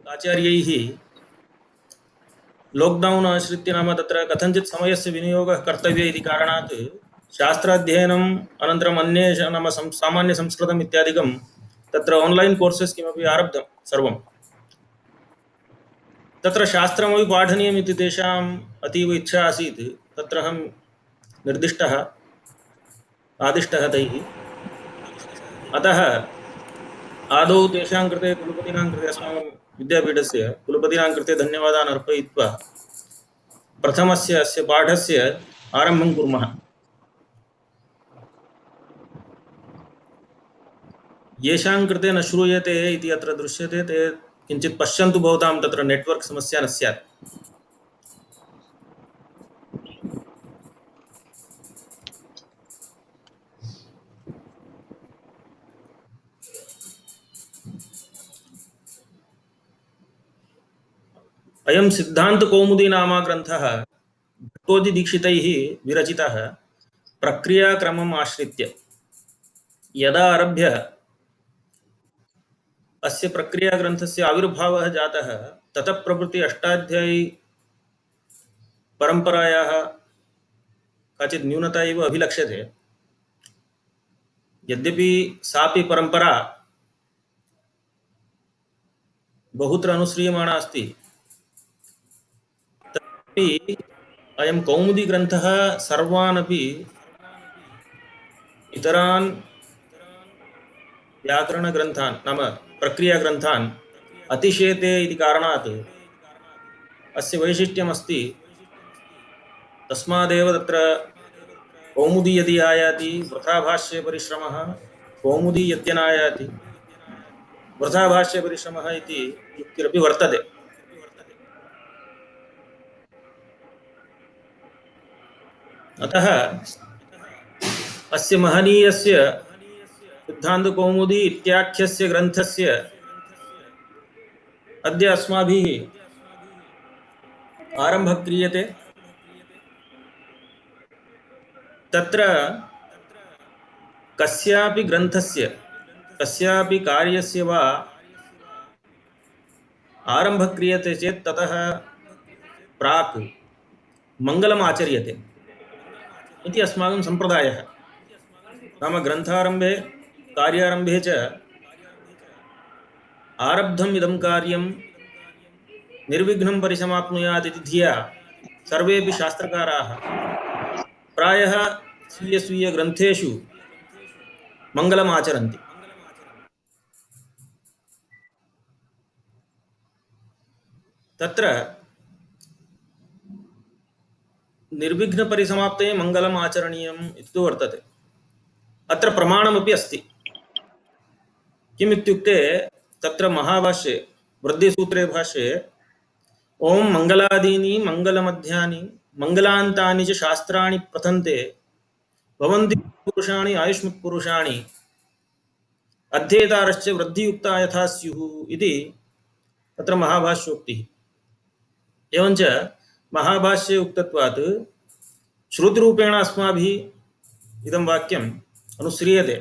आचार्यैः लोक्डौन् आश्रित्य नाम तत्र कथञ्चित् समयस्य विनियोगः कर्तव्यः इति कारणात् शास्त्राध्ययनम् अनन्तरम् अन्ये नाम सामान्यसंस्कृतम् इत्यादिकं तत्र आन्लैन् कोर्सेस् किमपि आरब्धं सर्वं तत्र शास्त्रमपि पाठनीयम् इति तेषाम् अतीव इच्छा आसीत्। तत्र अहं निर्दिष्टः आदिष्टः तैः। अतः आदौ तेषां कृते कुलपतिनां कृते अस्माकं विद्यापीठस्य कुलपतिनां कृते धन्यवादान् अर्पयित्वा प्रथमस्य अस्य पाठस्य आरम्भं कुर्मः। येषां कृते न श्रूयते इति अत्र दृश्यते ते किञ्चित् पश्यन्तु, भवतां तत्र नेट्वर्क् समस्या न स्यात्। अयं सिद्धान्तकौमुदी नाम ग्रन्थः भट्टोजिदीक्षितैः विरचितः प्रक्रियाक्रमम् आश्रित्य। यदा आरभ्य अस्य प्रक्रियाग्रन्थस्य आविर्भावः जातः ततः प्रभृति अष्टाध्यायी परम्परायाः काचित् न्यूनता एव अभिलक्ष्यते। यद्यपि सापि परम्परा बहुत्र अनुश्रीयमाणा अस्ति, तथापि अयं कौमुदीग्रन्थः सर्वान् अपि इतरान् व्याकरणग्रन्थान् नाम प्रक्रियाग्रन्थान् अतिशेते इति कारणात् अस्य वैशिष्ट्यमस्ति। तस्मादेव तत्र कौमुदी यदि आयाति वृथा भाष्ये परिश्रमः, कौमुदी यद्यनायाति वृथा भाष्ये परिश्रमः इति युक्तिरपि वर्तते। अतः अस्य महनीयस्य सिद्धान्तकौमुदी इत्याख्यस्य ग्रन्थस्य अद्य अस्माभिः आरम्भः क्रियते। तत्र कस्यापि ग्रन्थस्य कस्यापि कार्यस्य वा आरम्भः क्रियते चेत् ततः प्राक् मङ्गलम् आचर्यते इति अस्माकं सम्प्रदायः। नाम ग्रन्थारम्भे कार्यारम्भे च आरब्धम् इदं कार्यं निर्विघ्नं परिसमाप्नुयात् इति धिया सर्वेपि शास्त्रकाराः प्रायः स्वीयस्वीयग्रन्थेषु मङ्गलम् आचरन्ति। तत्र निर्विघ्नपरिसमाप्तये मङ्गलम् आचरणीयम् इति वर्तते। अत्र प्रमाणमपि अस्ति। किम् इत्युक्ते तत्र महाभाष्ये वृद्धिसूत्रे भाष्ये ओम मङ्गलादीनि मङ्गलमध्यानि मङ्गलान्तानि च शास्त्राणि प्रथन्ते भवन्ति पुरुषाणि आयुष्मत्पुरुषाणि अध्येतारश्च वृद्धियुक्ता यथा स्युः इति तत्र महाभाष्योक्तिः। एवञ्च महाभाष्ये उक्तत्वात् श्रुतिरूपेण अस्माभिः इदं वाक्यम् अनुस्रियते।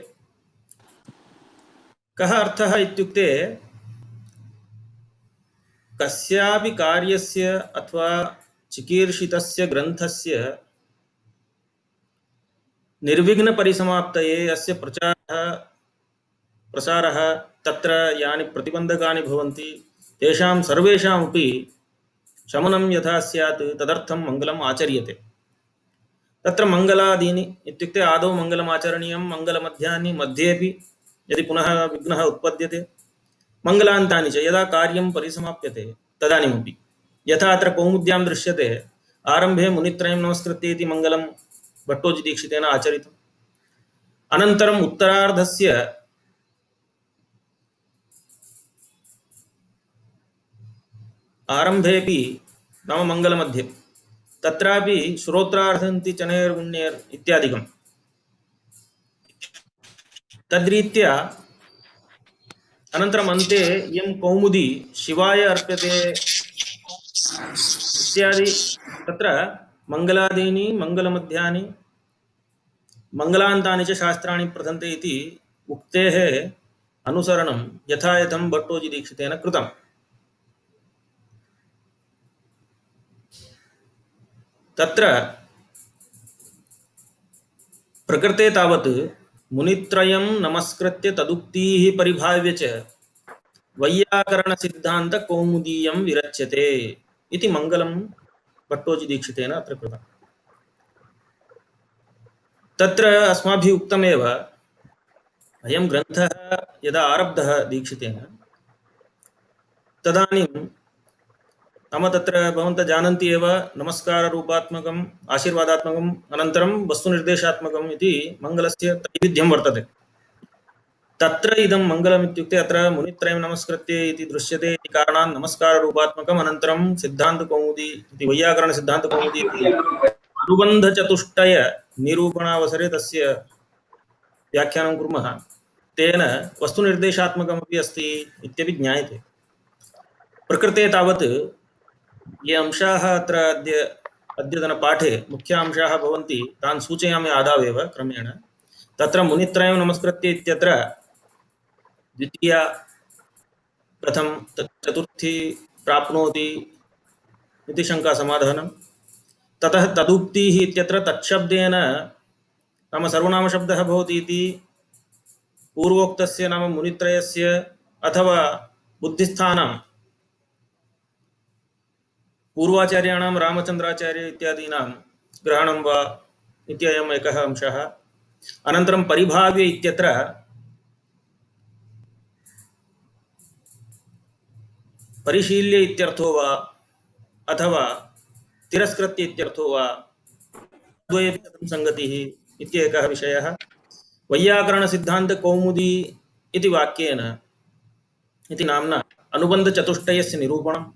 कः अर्थः इत्युक्ते कस्यापि कार्यस्य अथवा चिकीर्षितस्य ग्रन्थस्य निर्विघ्नपरिसमाप्तये अस्य प्रसारः तत्र यानि प्रतिबन्धकानि भवन्ति तेषां सर्वेषामपि शमनं यथा स्यात् तदर्थं मङ्गलम् आचर्यते। तत्र मङ्गलादीनि इत्युक्ते आदौ मङ्गलम् आचरणीयं, मङ्गलमध्यानि मध्येपि यदि पुनः विघ्नः उत्पद्यते, मङ्गलान्तानि च यदा कार्यं परिसमाप्यते तदानीमपि। यथा अत्र कौमुद्यां दृश्यते आरम्भे मुनित्रयं नमस्कृत्य इति मङ्गलं भट्टोजिदीक्षितेन आचरितम्। अनन्तरम् उत्तरार्धस्य आरम्भेपि नाम मङ्गलमध्ये तत्रापि श्रोत्रार्थन्ति चनेर्गुण्येर् इत्यादिकं तद्रीत्या अनन्तरम् अन्ते इयं कौमुदी शिवाय अर्प्यते इत्यादि तत्र मङ्गलादीनि मङ्गलमध्यानि मङ्गलान्तानि च शास्त्राणि प्रथन्ते इति उक्तेः अनुसरणं यथायथं भट्टोजिदीक्षितेन कृतम्। तत्र प्रकृते तावत् मुनित्रयं नमस्कृत्य तदुक्तीः परिभाव्य च वैयाकरणसिद्धान्तकौमुदीयं विरच्यते इति मङ्गलं भट्टोजिदीक्षितेन अत्र कृतम्। तत्र अस्माभिः उक्तमेव अयं ग्रन्थः यदा आरब्धः दीक्षितेन तदानीं नाम तत्र भवन्तः जानन्ति एव नमस्काररूपात्मकम् आशीर्वादात्मकम् अनन्तरं वस्तुनिर्देशात्मकम् इति मङ्गलस्य त्रैविध्यं वर्तते। तत्र इदं मङ्गलम् इत्युक्ते अत्र मुनित्रयं नमस्कृत्य इति दृश्यते इति कारणात् नमस्काररूपात्मकम् अनन्तरं सिद्धान्तकौमुदी इति वैयाकरणसिद्धान्तकौमुदी इति अनुबन्धचतुष्टय निरूपणावसरे तस्य व्याख्यानं कुर्मः। तेन वस्तुनिर्देशात्मकमपि अस्ति इत्यपि ज्ञायते। प्रकृते तावत् ये अंशाः अत्र अद्यतनपाठे मुख्यांशाः भवन्ति तान् सूचयामि आदावेव क्रमेण। तत्र मुनित्रयं नमस्कृत्य इत्यत्र द्वितीया कथं चतुर्थी प्राप्नोति इति शङ्कासमाधानं। ततः तदुक्तिः इत्यत्र तत्शब्देन नाम सर्वनामशब्दः भवति इति पूर्वोक्तस्य नाम मुनित्रयस्य अथवा बुद्धिस्थानां पूर्वाचार्याणां रामचन्द्राचार्य इत्यादीनां ग्रहणं वा इत्ययम् एकः अंशः। अनन्तरं परिभाव्य इत्यत्र परिशील्य इत्यर्थो वा अथवा तिरस्कृत्य इत्यर्थो वा द्वयेपि कथं सङ्गतिः इत्येकः विषयः। वैयाकरणसिद्धान्तकौमुदी इति वाक्येन इति नाम्ना अनुबन्धचतुष्टयस्य निरूपणम्।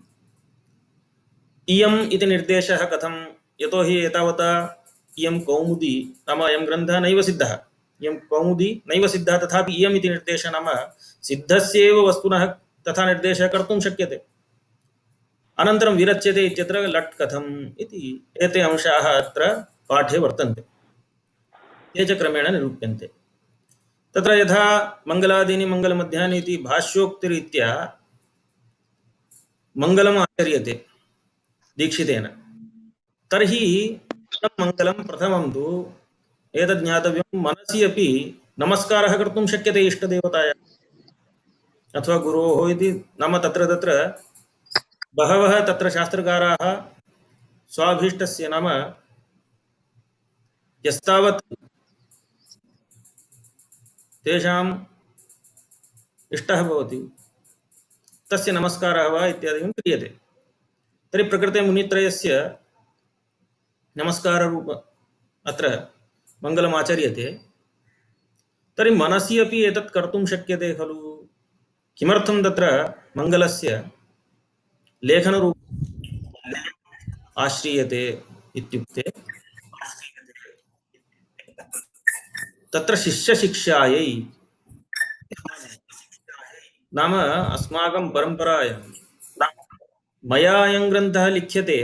इयम् इति निर्देशः कथं, यतोहि एतावता इयं कौमुदी नाम अयं ग्रन्थः नैव सिद्धः, इयं कौमुदी नैव सिद्धः, तथापि इयम् इति निर्देशः नाम सिद्धस्यैव वस्तुनः तथा निर्देशः कर्तुं शक्यते। अनन्तरं विरच्यते इत्यत्र लट् कथम् इति एते अंशाः अत्र पाठे वर्तन्ते, ते च क्रमेण निरूप्यन्ते। तत्र यथा मङ्गलादीनि मङ्गलमध्यानि इति भाष्योक्तिरीत्या मङ्गलम् आचर्यते दीक्षितेन, तर्हि मङ्गलं प्रथमं तु एतद् ज्ञातव्यं मनसि अपि नमस्कारः कर्तुं शक्यते इष्टदेवताय अथवा गुरोः इति। नाम तत्र बहवः तत्र शास्त्रकाराः स्वाभीष्टस्य नाम यस्तावत् तेषाम् इष्टः भवति तस्य नमस्कारः वा इत्यादिकं क्रियते। तर्हि प्रकृते मुनित्रयस्य नमस्काररूप अत्र मङ्गलम् आचर्यते, तर्हि मनसि अपि एतत् कर्तुं शक्यते खलु। किमर्थं तत्र मङ्गलस्य लेखनरूप आश्रीयते इत्युक्ते तत्र शिष्यशिक्षायै नाम अस्माकं परम्परायां मया अयं ग्रन्थः लिख्यते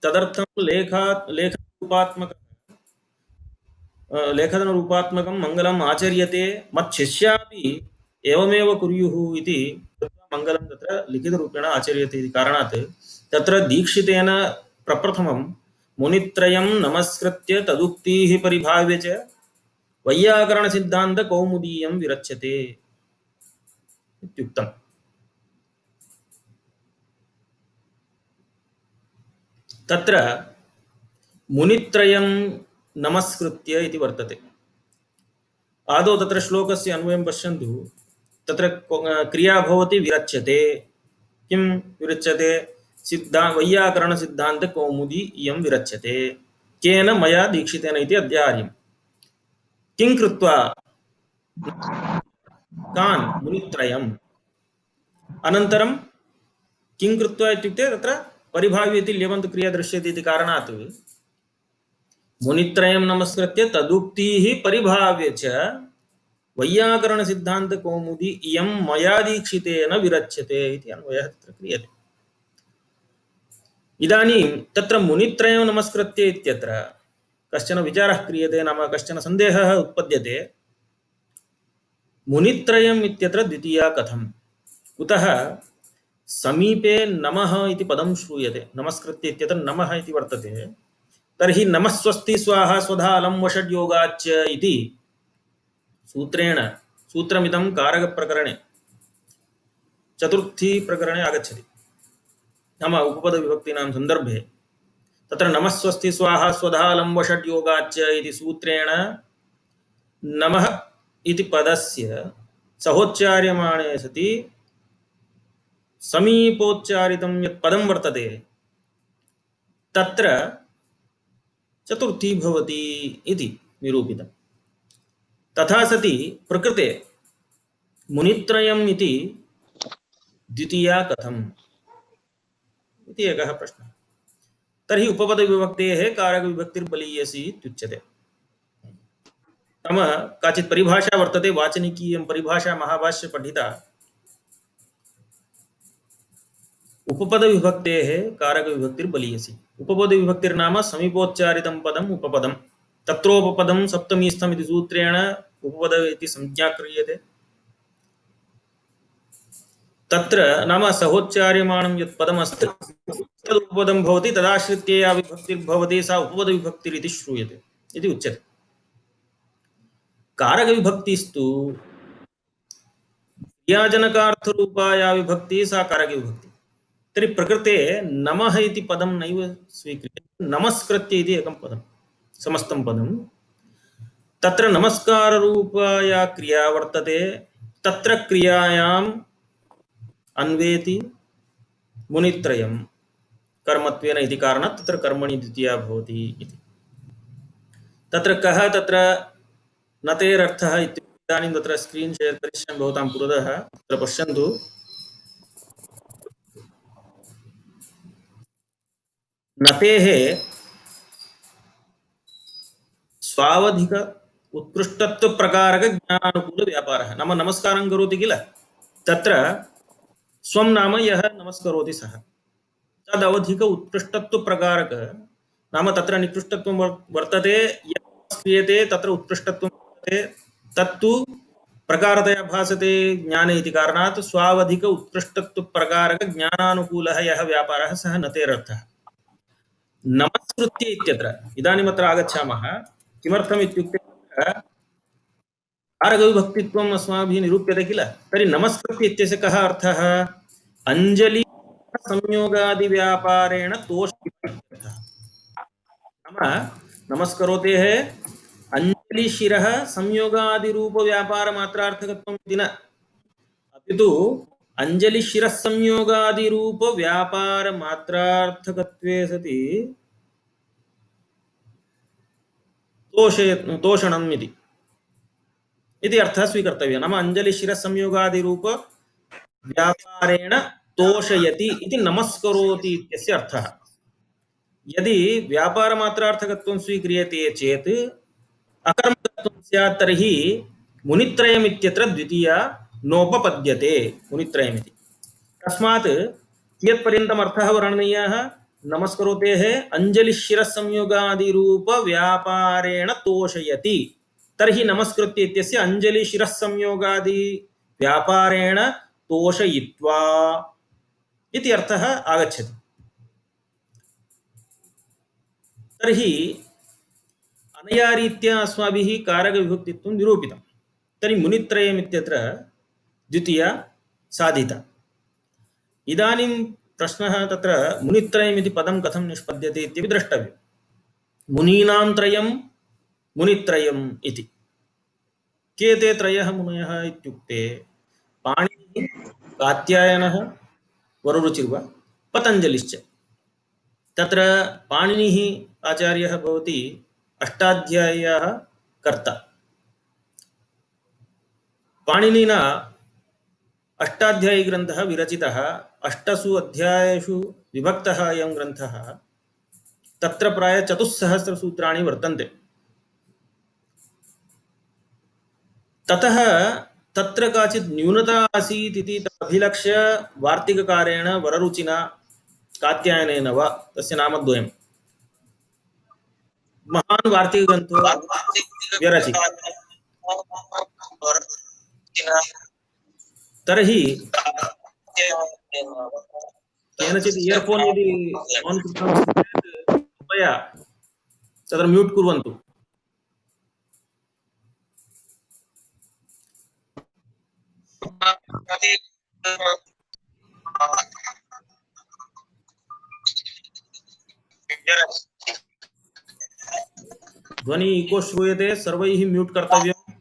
तदर्थं लेखनरूपात्मकं मङ्गलम् आचर्यते, मच्छिष्यापि एवमेव कुर्युः इति मङ्गलं तत्र लिखितरूपेण आचर्यते इति कारणात् तत्र दीक्षितेन प्रप्रथमं मुनित्रयं नमस्कृत्य तदुक्तीः परिभाव्य च वैयाकरणसिद्धान्तकौमुदीयं विरच्यते इत्युक्तम्। तत्र मुनित्रयं नमस्कृत्य इति वर्तते। आदौ तत्र श्लोकस्य अन्वयं पश्यन्तु। तत्र क्रिया भवति विरच्यते। किं विरच्यते? वैयाकरणसिद्धान्तकौमुदी इयं विरच्यते। केन? मया दीक्षितेन इति अध्याहार्यम्। किं कृत्वा? कान्? मुनित्रयम्। अनन्तरं किं कृत्वा इत्युक्ते तत्र परिभाव्य इति ल्यवन्तक्रिया दृश्यते इति कारणात् मुनित्रयं नमस्कृत्य तदुक्तिः परिभाव्य च वैयाकरणसिद्धान्तकौमुदी इयं मया दीक्षितेन विरच्यते इति अन्वयः तत्र क्रियते। इदानीं तत्र मुनित्रयं नमस्कृत्य इत्यत्र कश्चन विचारः क्रियते, नाम कश्चन सन्देहः उत्पद्यते। मुनित्रयम् इत्यत्र द्वितीया कथं? कुतः? समीपे नमः इति पदं श्रूयते। नमस्कृत्य इत्यत्र नमः इति वर्तते, तर्हि नमः स्वस्ति स्वाहा स्वधा अलं वषड्योगाच्च इति सूत्रेण सूत्रमिदं कारकप्रकरणे चतुर्थी प्रकरणे आगच्छति। नाम उपपदविभक्तीनां सन्दर्भे तत्र नमः स्वस्ति स्वाहा स्वधा अलं वषड्योगाच्च इति सूत्रेण नमः इति पदस्य सहोच्चार्यमाणे सति समीपोच्चारितं यत् पदं वर्तते तत्र चतुर्थी भवति इति निरूपितं। तथा सति प्रकृते मुनित्रयम् इति द्वितीया कथम् इति एकः प्रश्नः। तर्हि उपपदविभक्तेः कारकविभक्तिर्बलीयसी इत्युच्यते। नाम काचित् परिभाषा वर्तते, वाचनिकीयं परिभाषा महाभाष्ये पठिता। उपपदविभक्तेः कारकविभक्तिर्बलीयसी। उपपदविभक्तिर्नाम समीपोच्चारितं पदम् उपपदं। तत्रोपपदं सप्तमीस्थम् इति सूत्रेण उपपद इति संज्ञा क्रियते। तत्र नाम सहोच्चार्यमाणं यत् पदमस्ति तदुपपदं भवति, तदाश्रित्य या विभक्तिर्भवति सा उपपदविभक्तिरिति श्रूयते इति उच्यते। कारकविभक्तिस्तु क्रियाजनकार्थरूपा या विभक्तिः सा कारकविभक्तिः। तर्हि प्रकृते नमः इति पदं नैव स्वीक्रियते, नमस्कृत्य इति एकं पदं, समस्तं पदं। तत्र नमस्काररूपा या क्रिया वर्तते तत्र क्रियायाम् अन्वेति मुनित्रयं कर्मत्वेन इति कारणात् तत्र कर्मणि द्वितीया भवति इति। तत्र कः तत्र नतेरर्थः इत्युक्ते इदानीं तत्र स्क्रीन् शेर् करिष्यामि भवतां पुरतः, तत्र पश्यन्तु। नतेः स्वावधिक उत्कृष्टत्वप्रकारक ज्ञानानुकूलव्यापारः। नाम नमस्कारं करोति किल, तत्र स्वं नाम यः नमस्करोति सः तदवधिक उत्कृष्टत्वप्रकारक, नाम तत्र निकृष्टत्वं वर्तते, यत् क्रियते तत्र उत्कृष्टत्वं वर्तते, तत्तु प्रकारतया भासते ज्ञाने इति कारणात् स्वावधिक उत्कृष्टत्वप्रकारक ज्ञानानुकूलः यः व्यापारः सः नतेरर्थः। नमस्कृत्य इत्यत्र इदानीम् अत्र आगच्छामः। किमर्थम् इत्युक्ते कारकविभक्तित्वम् अस्माभिः निरूप्यते किल। तर्हि नमस्कृत्य इत्यस्य कः अर्थः? अंजलि संयोगादिव्यापारेण तोषितः। नाम नमस्करोतेः अंजलिशिरः संयोगादिरूपव्यापारमात्रार्थकत्वम् इति न, अपितु अंजलिशिरः संयोगादिरूपव्यापारमात्रार्थकत्वे सति तोषणम् इति अर्थः स्वीकर्तव्यः। नाम अंजलिशिरः संयोगादिरूपव्यापारेण तोषयति इति नमस्करोति इत्यस्य अर्थः। यदि व्यापारमात्रार्थकत्वं स्वीक्रियते चेत् अकर्मकत्वं स्यात्, तर्हि मुनित्रयम् इत्यत्र द्वितीया नोपपद्यते मुनित्रयमिति। तस्मात् कियत्पर्यन्तम् अर्थः वर्णनीयः? नमस्करोतेः अंजलिशिरः संयोगादिरूपव्यापारेण तोषयति। तर्हि नमस्कृत्य इत्यस्य अंजलिशिरः संयोगादिव्यापारेण तोषयित्वा इति अर्थः आगच्छति। तर्हि अनया रीत्या अस्माभिः कारकविभक्तित्वं निरूपितं। तर्हि मुनित्रयम् इत्यत्र द्वितीया साधिता। इदानीं प्रश्नः तत्र मुनित्रयम् इति पदं कथं निष्पद्यते इत्यपि द्रष्टव्यं। मुनीनां त्रयं मुनित्रयम् इति। के ते त्रयः मुनयः इत्युक्ते पाणिनिः, कात्यायनः, वररुचिर्वा, पतञ्जलिश्च। तत्र पाणिनिः आचार्यः भवति अष्टाध्याय्याः कर्ता। पाणिनिना अष्टाध्यायीग्रन्थः विरचितः, 8 अध्यायेषु विभक्तः अयं ग्रन्थः। तत्र प्राय 400 सूत्राणि वर्तन्ते। ततः तत्र काचित् न्यूनता आसीत् इति अभिलक्ष्य वार्तिककारेण वररुचिना कात्यायनेन वा, तस्य नामद्वयं, महान् वार्तिकग्रन्थो व्यरचितः। तर्हि केनचित् इयर्फोन् यदि आन् कृतमस्ति चेत् कृपया तत्र म्यूट् कुर्वन्तु। ध्वनि इको श्रूयते, सर्वैः म्यूट् कर्तव्यम्,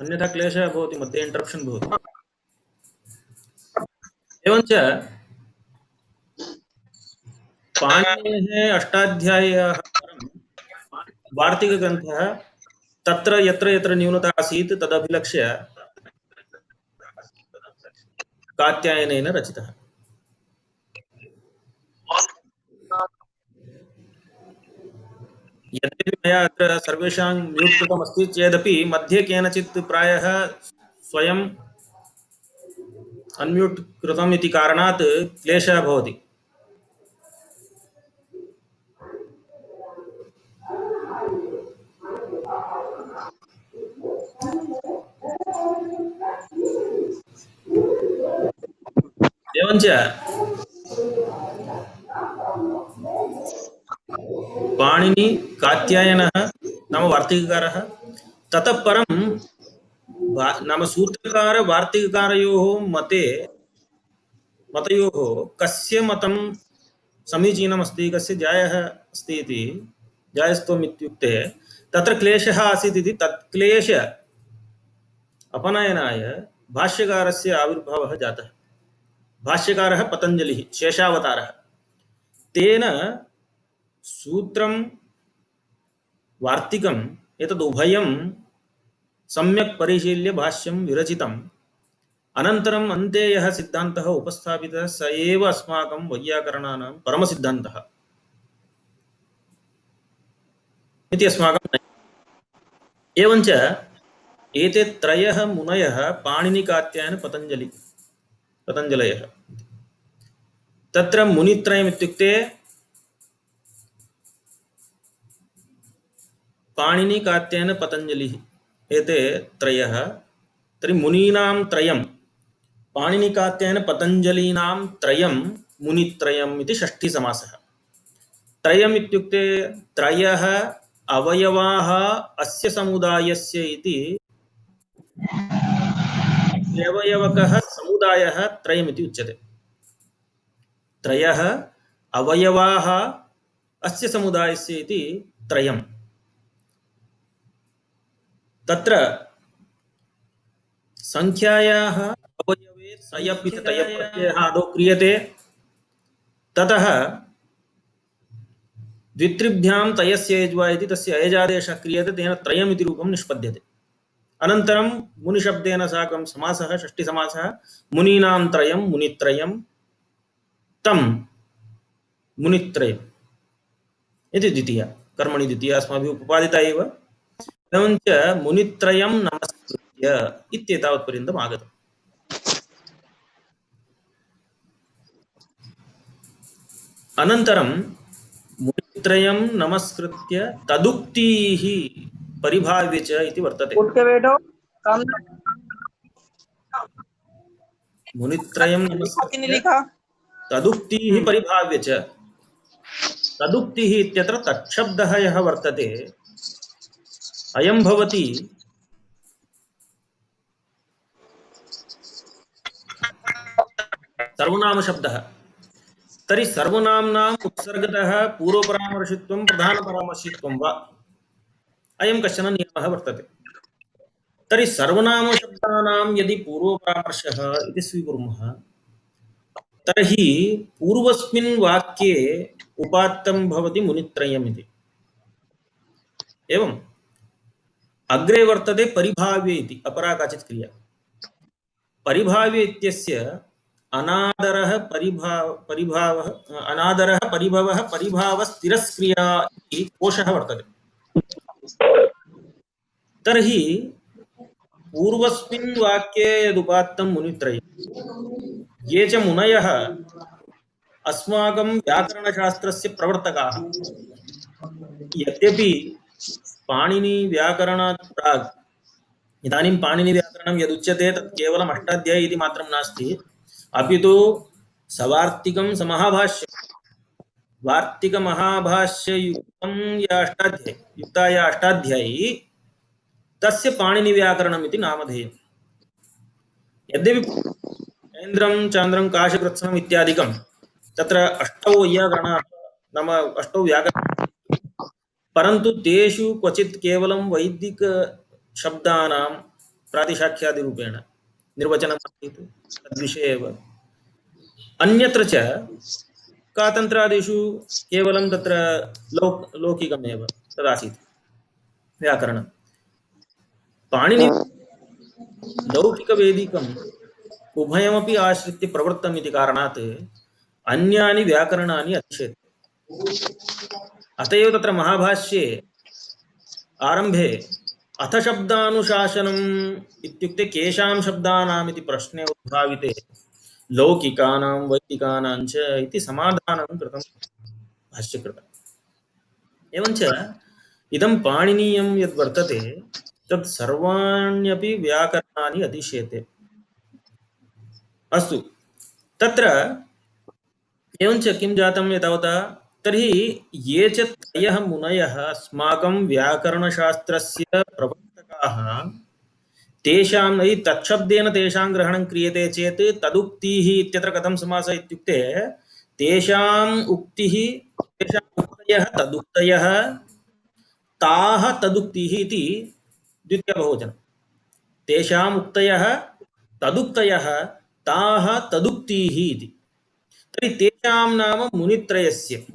अन्यथा क्लेशः भवति, मध्ये इंटरप्शन भवति। एवञ्च पाणिनेः अष्टाध्याय्याः परं वार्तिकग्रन्थः तत्र यत्र यत्र न्यूनता आसीत् तदभिलक्ष्य कात्यायनेन रचितः। यद्यपि मया अत्र सर्वेषां म्यूट् कृतमस्ति चेदपि मध्ये केनचित् प्रायः स्वयं अन्म्यूट् कृतम् इति कारणात् क्लेशः भवति। एवञ्च पाणिनि कात्यायनः नाम वार्तिककारः, ततः परं नाम सूत्रकार वार्तिककारयोः मतयोः कस्य मतं समीचीनमस्ति, कस्य जायः अस्ति इति, जायस्त्वम् इत्युक्ते तत्र क्लेशः आसीत् इति तत्क्लेश अपनयनाय भाष्यकारस्य आविर्भावः जातः। भाष्यकारः पतञ्जलिः शेषावतारः। तेन सूत्रं वार्तिकम् एतदुभयं सम्यक् परिशील्य भाष्यं विरचितम्। अनन्तरम् अन्ते यः सिद्धान्तः उपस्थापितः स एव अस्माकं वैयाकरणानां परमसिद्धान्तः इति अस्माकं नयः। एवञ्च एते त्रयः मुनयः पाणिनिकात्यायन पतञ्जलयः। तत्र मुनित्रयम् इत्युक्ते पाणिनि कात्यायन पतञ्जलिः, एते त्रयः। तर्हि मुनीनां त्रयं, पाणिनि कात्यायन पतञ्जलीनां त्रयं मुनित्रयम् इति षष्ठीसमासः। त्रयम् इत्युक्ते त्रयः अवयवाः अस्य समुदायस्य इति अवयवकः समुदायः त्रयमिति उच्यते। त्रयः अवयवाः अस्य समुदायस्य इति त्रयम्। तत्र संख्यायाः अवयवे तयप् इति तयप् प्रत्ययः आदौ क्रियते, ततः द्वित्रिभ्यां तयस्य एज्वा इति तस्य अयजादेशः क्रियते, तेन त्रयम् इति रूपं निष्पद्यते। अनन्तरं मुनिशब्देन साकं समासः, षष्ठीसमासः, मुनीनां त्रयं मुनित्रयं तं मुनित्रयम् इति द्वितीया, कर्मणि द्वितीया अस्माभिः उपपादिता एव। एवञ्च मुनित्रयं नमस्कृत्य इत्येतावत्पर्यन्तम् आगतम्। अनन्तरं मुनित्रयं नमस्कृत्य तदुक्तीः परिभाव्य च इति वर्तते। मुनित्रयं नमस्कृत्य तदुक्तीः परिभाव्य च। तदुक्तिः इत्यत्र तच्छब्दः यः वर्तते अयं भवति सर्वनामशब्दः। तर्हि सर्वनाम्नाम् उत्सर्गतः पूर्वपरामर्शित्वं प्रधानपरामर्शित्वं वा, अयं कश्चन नियमः वर्तते। तर्हि सर्वनामशब्दानां यदि पूर्वपरामर्शः इति स्वीकुर्मः, तर्हि पूर्वस्मिन् वाक्ये उपात्तं भवति मुनित्रयम् इति। एवम् अग्रे वर्तते परिभाव्य इति अपरा काचित् क्रिया। परिभाव्य इत्यस्य अनादरः परिभवः परिभावस्तिरस्क्रिया इति कोशः वर्तते। तर्हि पूर्वस्मिन् वाक्ये यदुपात्तं मुनित्रयं, ये च मुनयः अस्माकं व्याकरणशास्त्रस्य प्रवर्तकाः, यद्यपि पाणिनिव्याकरणात् प्राक् इदानीं पाणिनिव्याकरणं यदुच्यते तत् केवलम् अष्टाध्यायी इति मात्रं नास्ति, अपि तु सवार्तिकं समहाभाष्यं वार्तिकमहाभाष्ययुक्तं या अष्टाध्यायी युक्ता या अष्टाध्यायी तस्य पाणिनिव्याकरणम् इति नामधेयम्। यद्यपि ऐन्द्रं चान्द्रं काशकृत्स्नम् इत्यादिकं तत्र अष्टौ वैयाकरणाः नाम अष्टौ व्याकरणाः, परन्तु तेषु क्वचित् केवलं वैदिकशब्दानां प्रातिशाख्यादिरूपेण निर्वचनम् आसीत् तद्विषये एव। अन्यत्र च कातन्त्रादिषु केवलं तत्र लौकिकमेव तदासीत् व्याकरणं। पाणिनि लौकिकवैदिकम् उभयमपि आश्रित्य प्रवृत्तम् इति कारणात् अन्यानि व्याकरणानि अध्येते। अत एव तत्र महाभाष्ये आरम्भे अथ शब्दानुशासनम् इत्युक्ते केषां शब्दानाम् इति प्रश्ने उद्भाविते लौकिकानां वैदिकानां च इति समाधानं कृतं भाष्यकृता। एवञ्च इदं पाणिनीयं यद्वर्तते तत् सर्वाण्यपि व्याकरणानि अतिशेते। अस्तु, तत्र एवञ्च किं जातं एतावता, तर्हि ये च त्रयः मुनयः अस्माकं व्याकरणशास्त्रस्य प्रवर्तकाः तेषां हि तत्शब्देन तेषां ग्रहणं क्रियते चेत् तदुक्तिः इत्यत्र कथं समासः इत्युक्ते तेषाम् उक्तिः तेषाम् उक्तयः तदुक्तयः ताः तदुक्तिः इति द्वितीयबहुवचनं। तेषाम् उक्तयः तदुक्तयः ताः तदुक्तिः इति। तर्हि तेषां नाम मुनित्रयस्य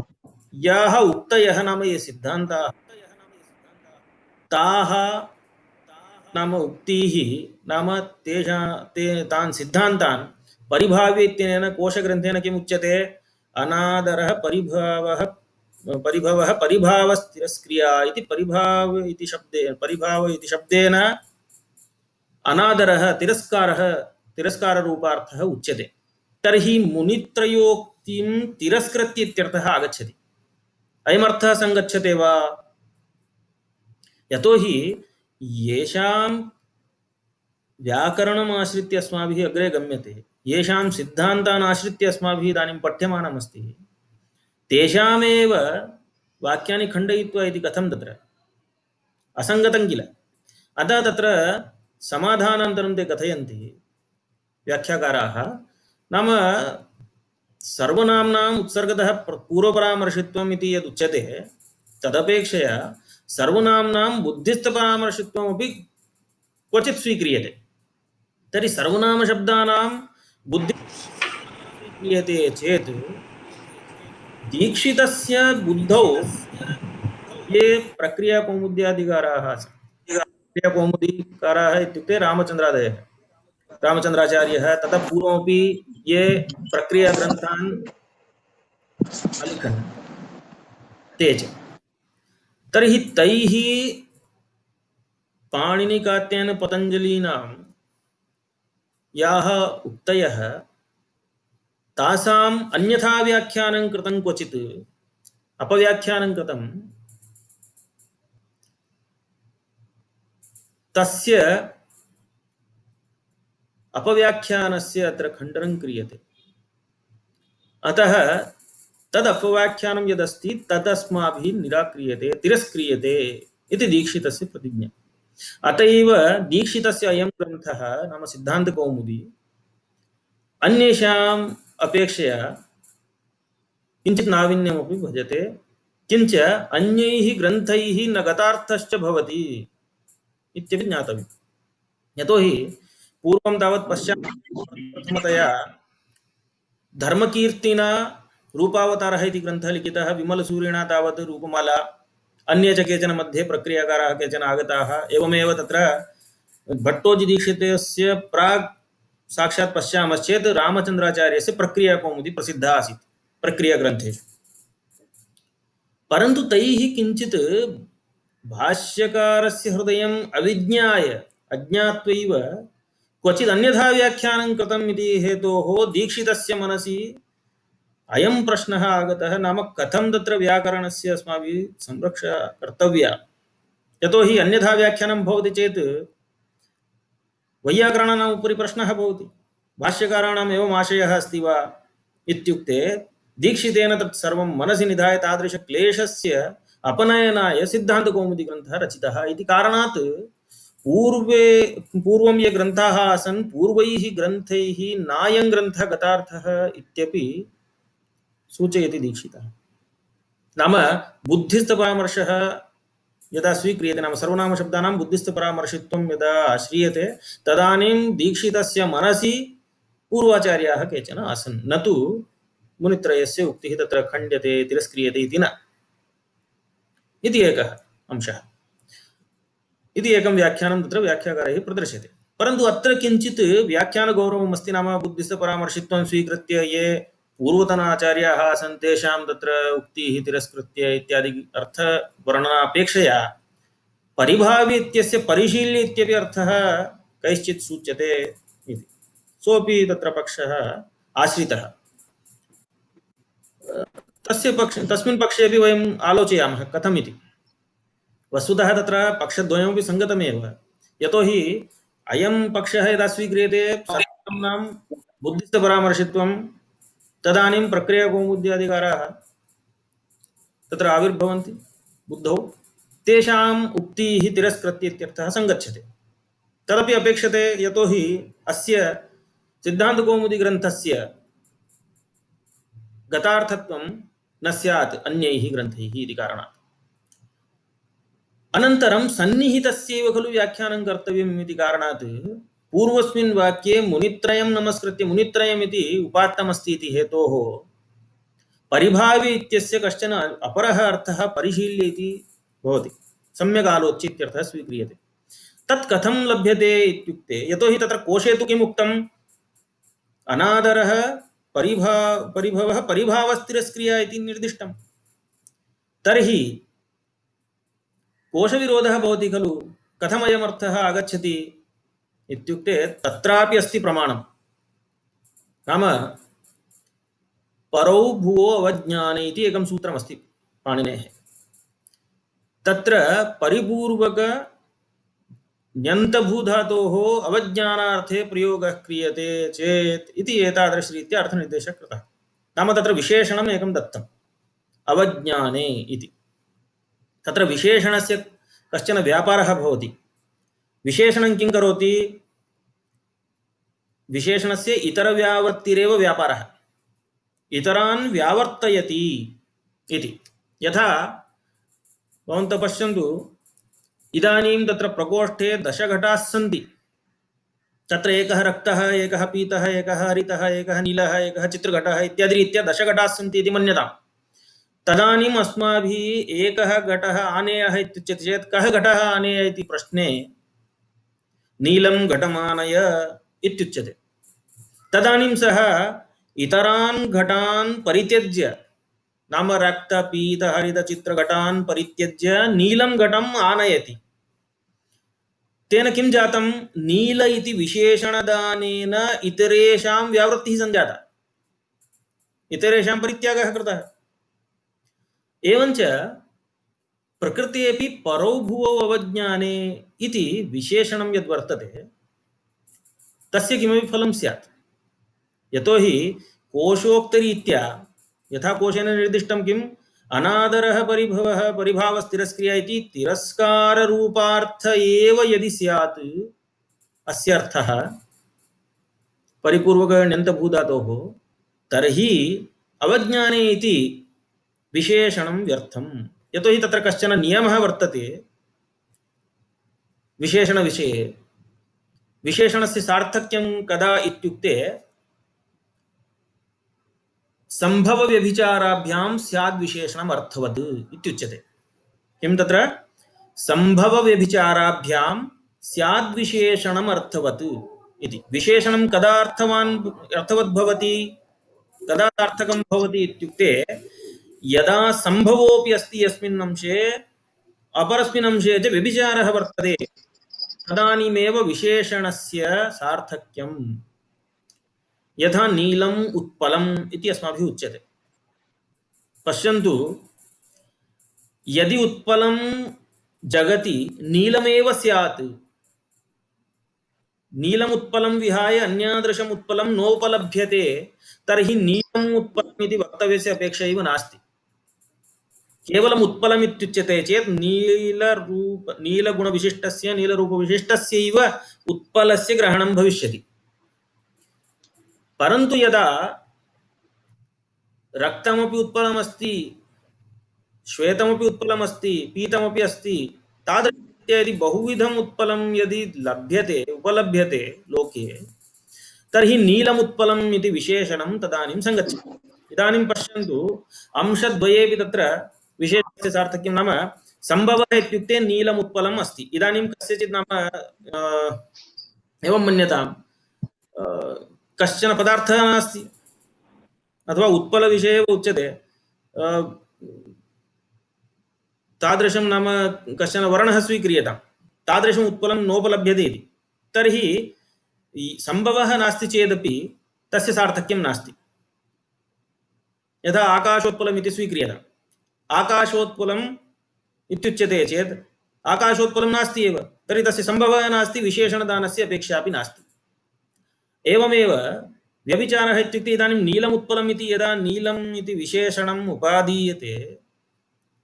याः उक्तयः नाम ये सिद्धान्ताः ताः नाम उक्तिः नाम तान् सिद्धान्तान् परिभाव्य इत्यनेन कोशग्रन्थेन किम् उच्यते? अनादरः परिभावः परिभावस्तिरस्क्रिया इति परिभाव इति शब्देन अनादरः तिरस्काररूपार्थः उच्यते। तर्हि मुनित्रयोक्तिं तिरस्कृत्य इत्यर्थः आगच्छति। अयमर्थः सङ्गच्छते वा? यतोहि येषां व्याकरणम् आश्रित्य अस्माभिः अग्रे गम्यते, येषां सिद्धान्तान् आश्रित्य अस्माभिः इदानीं पठ्यमानमस्ति, तेषामेव वाक्यानि खण्डयित्वा इति कथं तत्र असङ्गतं किल? अतः तत्र समाधानान्तरं ते कथयन्ति व्याख्याकाराः, नाम सर्वनाम्नाम् उत्सर्गतः पूर्वपरामर्शित्वम् इति यदुच्यते तदपेक्षया सर्वनाम्नां बुद्धिस्थपरामर्शित्वमपि क्वचित् स्वीक्रियते। तर्हि सर्वनामशब्दानां बुद्धि स्वीक्रियते चेत् दीक्षितस्य बुद्धौ ये प्रक्रियाकौमुद्याधिकाराः प्रक्रियाकौमुदीकाराः इत्युक्ते रामचन्द्रादयः, रामचन्द्राचार्यः, ततः पूर्वमपि ये प्रक्रियाग्रन्थान् अलिखन् ते च। तर्हि तैः पाणिनिकात्यायन पतञ्जलीनां याः उक्तयः तासाम् अन्यथा व्याख्यानं कृतं, क्वचित् अपव्याख्यानं कृतं, तस्य अपव्याख्यानस्य अत्र खण्डनं क्रियते। अतः तद् अपव्याख्यानं यदस्ति तदस्माभिः निराक्रियते, तिरस्क्रियते इति दीक्षितस्य प्रतिज्ञा। अत एव दीक्षितस्य अयं ग्रन्थः नाम सिद्धान्तकौमुदी अन्येषाम् अपेक्षया किञ्चित् नावीन्यमपि भजते, किञ्च अन्यैः ग्रन्थैः न गतार्थश्च भवति इत्यपि ज्ञातव्यम्। यतोहि पूर्वं तावत् पश्यामः, प्रथमतया धर्मकीर्तिना रूपावतारः इति ग्रन्थः लिखितः, विमलसूरिणा तावत् रूपमाला, अन्ये च केचन मध्ये प्रक्रियाकाराः केचन आगताः। एवमेव तत्र भट्टोजिदीक्षितस्य प्राग् साक्षात् पश्यामश्चेत् रामचन्द्राचार्यस्य प्रक्रियाकौमुदी प्रसिद्धा आसीत् प्रक्रियाग्रन्थेषु। परन्तु तैः किञ्चित् भाष्यकारस्य हृदयम् अविज्ञाय अज्ञात्वैव क्वचित् अन्यथा व्याख्यानं कृतम् इति हेतोः दीक्षितस्य मनसि अयं प्रश्नः आगतः, नाम कथं तत्र व्याकरणस्य अस्माभिः संरक्षा कर्तव्या। यतोहि अन्यथा व्याख्यानं भवति चेत् वैयाकरणानाम् उपरि प्रश्नः भवति, भाष्यकाराणाम् एवम् आशयः अस्ति वा इत्युक्ते दीक्षितेन तत् सर्वं मनसि निधाय तादृशक्लेशस्य अपनयनाय सिद्धान्तकौमुदीग्रन्थः रचितः इति कारणात् पूर्वं ये ग्रन्थाः आसन् पूर्वैः ग्रन्थैः नायं ग्रन्थः गतार्थः इत्यपि सूचयति दीक्षितः। नाम बुद्धिस्तपरामर्शः यदा स्वीक्रियते, नाम सर्वनामशब्दानां बुद्धिस्तपरामर्शित्वं यदा आश्रीयते तदानीं दीक्षितस्य मनसि पूर्वाचार्याः केचन आसन्, न तु मुनित्रयस्य उक्तिः तत्र खण्ड्यते तिरस्क्रियते इति न, इति एकः अंशः। इति एकं व्याख्यानं तत्र व्याख्याकारैः प्रदर्श्यते। परन्तु अत्र किञ्चित् व्याख्यानगौरवम् अस्ति। नाम बुद्धिस्तपरामर्शित्वं स्वीकृत्य ये पूर्वतनाचार्याः आसन् तेषां तत्र उक्तिः तिरस्कृत्य इत्यादि अर्थवर्णनापेक्षया परिभावी इत्यस्य परिशील्य इत्यपि अर्थः कैश्चित् सूच्यते इति, सोऽपि तत्र पक्षः आश्रितः। तस्मिन् पक्षे अपि वयम् आलोचयामः कथम् इति। वस्तुतः तत्र पक्षद्वयमपि सङ्गतमेव, यतोहि अयं पक्षः यदा स्वीक्रियते सर्वाणां बुद्धिस्तपरामर्शित्वं, तदानीं प्रक्रियाकौमुद्यादिकाराः तत्र आविर्भवन्ति बुद्धौ, तेषाम् उक्तिः तिरस्कृत्य इत्यर्थः सङ्गच्छते। तदपि अपेक्षते, यतोहि अस्य सिद्धान्तकौमुदीग्रन्थस्य गतार्थत्वं न स्यात् अन्यैः ग्रन्थैः इति कारणात्। अनन्तरं सन्निहितस्यैव खलु व्याख्यानं कर्तव्यम् इति कारणात् पूर्वस्मिन् वाक्ये मुनित्रयं नमस्कृत्य, मुनित्रयम् इति उपात्तमस्ति इति हेतोः परिभावी इत्यस्य कश्चन अपरः अर्थः परिशील्य इति भवति, सम्यक् आलोच्य इत्यर्थः स्वीक्रियते। तत् कथं लभ्यते इत्युक्ते, यतोहि तत्र कोशे तु किम् उक्तम्, अनादरः परिभवः परिभावस्तिरस्क्रिया इति निर्दिष्टं। तर्हि कोशविरोधः भवति खलु, कथमयमर्थः आगच्छति इत्युक्ते तत्रापि अस्ति प्रमाणं। नाम परौ भुवो अवज्ञाने इति एकं सूत्रमस्ति पाणिनेः। तत्र परिपूर्वक ण्यन्तभूधातोः अवज्ञानार्थे प्रयोगः क्रियते चेत् इति एतादृशरीत्या अर्थनिर्देशः कृतः। नाम तत्र विशेषणम् एकं दत्तम् अवज्ञाने इति। तत्र विशेषणस्य कश्चन व्यापारः भवति। विशेषणं किं करोति, विशेषणस्य इतरव्यावर्तिरेव व्यापारः, इतरान् व्यावर्तयति इति। यथा भवन्तः पश्यन्तु, इदानीं तत्र प्रकोष्ठे 10 घटाः सन्ति। तत्र एकः रक्तः, एकः पीतः, एकः हरितः, एकः नीलः, एकः चित्रघटः इत्यादि रीत्या 10 घटाः सन्ति इति मन्यताम्। तदानीम् अस्माभिः एकः घटः आनेयः इत्युच्यते चेत् कः घटः आनेय इति प्रश्ने नीलं घटमानय इत्युच्यते। तदानीं सः इतरान् घटान् परित्यज्य, नाम रक्त पीत हरित चित्रघटान् परित्यज्य नीलं घटम् आनयति। तेन किं जातं, नील इति विशेषणदानेन इतरेषां व्यावृत्तिः सञ्जाता, इतरेषां परित्यागः कृतः। एवञ्च प्रकृते अपि परौ भुवौ अवज्ञाने इति विशेषणं यद्वर्तते तस्य किमपि फलं स्यात्। यतोहि कोशोक्तरीत्या यथा कोशेन निर्दिष्टं किम्, अनादरः परिभवः परिभावस्तिरस्क्रिया इति तिरस्काररूपार्थ एव यदि स्यात् अस्य अर्थः परिपूर्वकण्यन्तभूधातोः, तर्हि अवज्ञाने इति विशेषणं व्यर्थम्। यतोहि तत्र कश्चन नियमः वर्तते विशेषणविषये। विशेषणस्य सार्थक्यं कदा इत्युक्ते सम्भवव्यभिचाराभ्यां स्याद्विशेषणम् अर्थवत् इत्युच्यते। किं तत्र सम्भवव्यभिचाराभ्यां स्याद्विशेषणम् अर्थवत् इति। विशेषणं कदा अर्थवत् भवति, कदा सार्थकं भवति इत्युक्ते यदा सम्भवोऽपि अस्ति यस्मिन् अंशे, अपरस्मिन् अंशे च व्यभिचारः वर्तते, तदानीमेव विशेषणस्य सार्थक्यम्। यथा नीलम् उत्पलम् इति अस्माभिः उच्यते। पश्यन्तु, यदि उत्पलं जगति नीलमेव स्यात् नीलम् उत्पलं विहाय अन्यादृशम् उत्पलं नोपलभ्यते तर्हि नीलम् उत्पलम् इति वक्तव्यस्य अपेक्षा एव नास्ति। केवलम् उत्पलम् इत्युच्यते चेत् नीलगुणविशिष्टस्य नीलरूपविशिष्टस्यैव उत्पलस्य ग्रहणं भविष्यति। परन्तु यदा रक्तमपि उत्पलमस्ति, श्वेतमपि उत्पलमस्ति, पीतमपि अस्ति, तादृश इत्यादि बहुविधम् उत्पलं यदि लभ्यते उपलभ्यते लोके तर्हि नीलमुत्पलम् इति विशेषणं तदानीं सङ्गच्छति। इदानीं पश्यन्तु, अंशद्वयेपि तत्र विशेषस्य सार्थक्यं नाम सम्भवः इत्युक्ते नीलमुत्पलम् अस्ति। इदानीं कस्यचित् नाम एवं मन्यतां कश्चन पदार्थः नास्ति अथवा उत्पलविषये एव उच्यते तादृशं नाम कश्चन वर्णः स्वीक्रियतां, तादृशम् उत्पलं नोपलभ्यते इति, तर्हि सम्भवः नास्ति चेदपि तस्य सार्थक्यं नास्ति। यथा आकाशोत्पलम् इति स्वीक्रियताम्, आकाशोत्पलम् इत्युच्यते चेत् आकाशोत्पलं नास्ति एव, तर्हि तस्य सम्भवः नास्ति, विशेषणदानस्य अपेक्षा अपि नास्ति। एवमेव व्यभिचारः इत्युक्ते इदानीं नीलमुत्पलम् इति यदा नीलम् इति विशेषणम् उपादीयते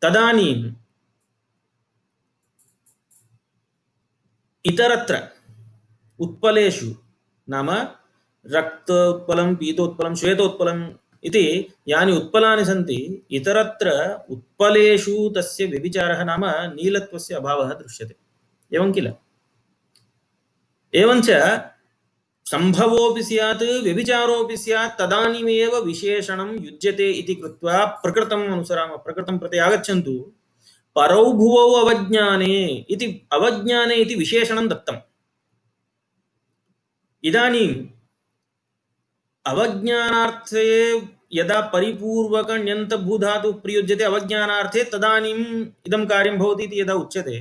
तदानीम् इतरत्र उत्पलेषु नाम रक्तोत्पलं, पीतोत्पलं, श्वेतोत्पलम् इति यानि उत्पलानि सन्ति इतरत्र उत्पलेषु तस्य व्यभिचारः नाम नीलत्वस्य अभावः दृश्यते। एवं किल? एवञ्च सम्भवोऽपि स्यात् व्यभिचारोऽपि स्यात् तदानीमेव विशेषणं युज्यते इति कृत्वा प्रकृतम् अनुसरामः। प्रकृतं प्रति आगच्छन्तु। परौ भुवौ अवज्ञाने इति अवज्ञाने इति विशेषणं दत्तम्। इदानीम् अवज्ञानार्थे यदा परिपूर्वकण्यन्तभूधातुः प्रयुज्यते अवज्ञानार्थे तदानीम् इदं कार्यं भवति इति यदा उच्यते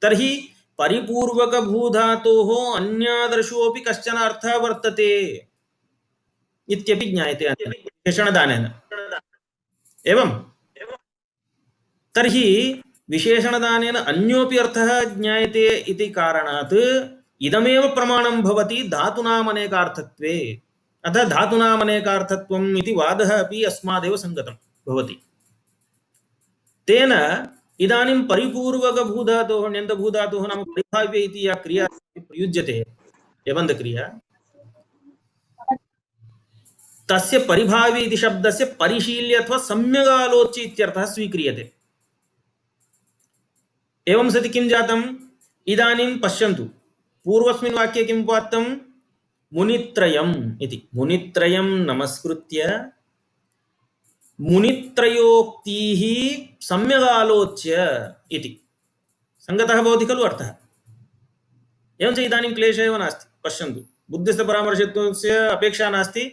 तर्हि परिपूर्वकभूधातोः अन्यादर्शोऽपि कश्चन अर्थः वर्तते इत्यपि ज्ञायते विशेषणदानेन। एवं तर्हि विशेषणदानेन अन्योऽपि अर्थः ज्ञायते इति कारणात् इदमेव प्रमाणं भवति धातूनामनेकार्थत्वे। अतः धातूनामनेकार्थत्वम् इति वादः अपि अस्मादेव सङ्गतं भवति। तेन इदानीं परिपूर्वकभूधातोः ण्यन्तभूधातोः नाम परिभाव्य इति या क्रिया प्रयुज्यते यबन्धक्रिया, तस्य परिभाव्य इति शब्दस्य परिशील्य अथवा सम्यगालोच्य इत्यर्थः स्वीक्रियते। एवं सति किं जातम्? इदानीं पश्यन्तु, पूर्वस्मिन् वाक्ये किं उक्तं? मुनित्रयम् इति। मुनित्रयं नमस्कृत्य मुनित्रयोक्तिः सम्यगालोच्य इति सङ्गतः भवति खलु अर्थः। एवञ्च इदानीं क्लेशः एव नास्ति। पश्यन्तु, बुद्धिस्थपरामर्शत्वस्य अपेक्षा नास्ति।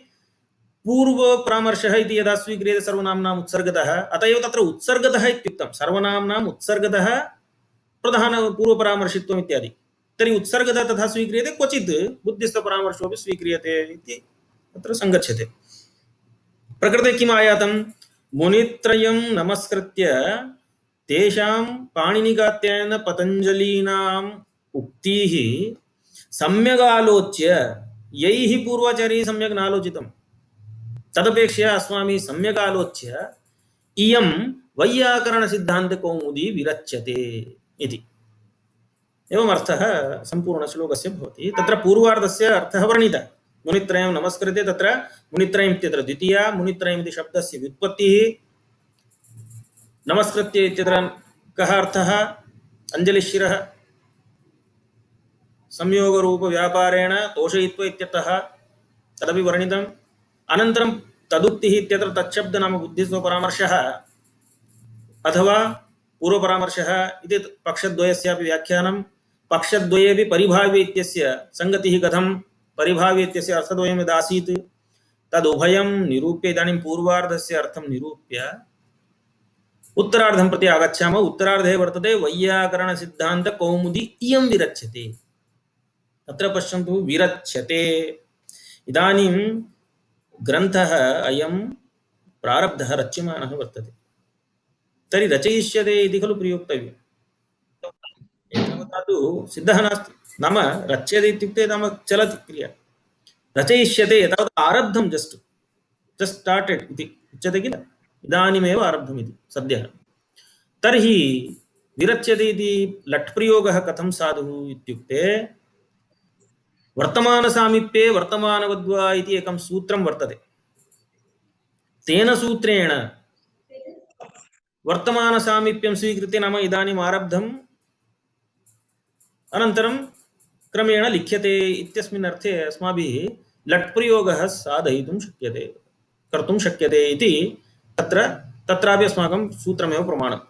पूर्वपरामर्शः इति यदा स्वीक्रियते सर्वनाम्नाम् उत्सर्गतः, अत एव तत्र उत्सर्गतः इत्युक्तं। सर्वनाम्नाम् उत्सर्गतः प्रधानपूर्वपरामर्शित्वम् इत्यादि। तर्हि उत्सर्गतः तथा स्वीक्रियते, क्वचित् बुद्धिस्थपरामर्शोऽपि स्वीक्रियते इति तत्र सङ्गच्छते। प्रकृते किम् आयातं? मुनित्रयं नमस्कृत्य तेषां पाणिनिकात्यायन पतञ्जलीनाम् उक्तिः सम्यगालोच्य, यैः पूर्वाचार्यैः सम्यक् नालोचितं तदपेक्षया अस्माभिः सम्यक् आलोच्य इयं वैयाकरणसिद्धान्तकौमुदी विरच्यते इति। एवम् अर्थः सम्पूर्णश्लोकस्य भवति। तत्र पूर्वार्धस्य अर्थः वर्णितः। मुनित्रयं नमस्कृत्य, तत्र मुनित्रयम् इत्यत्र द्वितीया, मुनित्रयम् इति शब्दस्य व्युत्पत्तिः, नमस्कृत्य इत्यत्र कः अर्थः? अञ्जलिशिरः संयोगरूपव्यापारेण तोषयित्वा इत्यर्थः, तदपि वर्णितम्। अनन्तरं तदुक्तिः इत्यत्र तच्छब्द नाम बुद्धिस्वपरामर्शः अथवा पूर्वपरामर्शः इति पक्षद्वयस्यापि व्याख्यानं। पक्षद्वयेपि परिभाव्य इत्यस्य सङ्गतिः कथं? परिभाव्य इत्यस्य अर्थद्वयं यदासीत् तदुभयं निरूप्य इदानीं पूर्वार्धस्य अर्थं निरूप्य उत्तरार्धं प्रति आगच्छामः। उत्तरार्धे वर्तते वैयाकरणसिद्धान्तकौमुदी इयं विरच्यते। तत्र पश्यन्तु, विरच्यते। इदानीं ग्रन्थः अयं प्रारब्धः रच्यमानः वर्तते। तर्हि रचयिष्यते इति खलु प्रयोक्तव्यम्। एतावता तु सिद्धः नास्ति। नाम रच्यते इत्युक्ते नाम चलति क्रिया, रचयिष्यते तावत् आरब्धं जस्ट् जस्ट् स्टार्टेड् इति उच्यते किल, इदानीमेव आरब्धम् इति सद्यः। तर्हि विरच्यते इति लट् प्रयोगः कथं साधुः इत्युक्ते वर्तमानसामीप्ये वर्तमानवद्वा इति एकं सूत्रं वर्तते। तेन सूत्रेण वर्तमानसामीप्यं स्वीकृत्य नाम इदानीम् आरब्धम् अनन्तरं क्रमेण लिख्यते इत्यस्मिन् अर्थे अस्माभिः लट् प्रयोगः साधयितुं शक्यते, कर्तुं शक्यते इति तत्र तत्रापि अस्माकं सूत्रमेव प्रमाणं।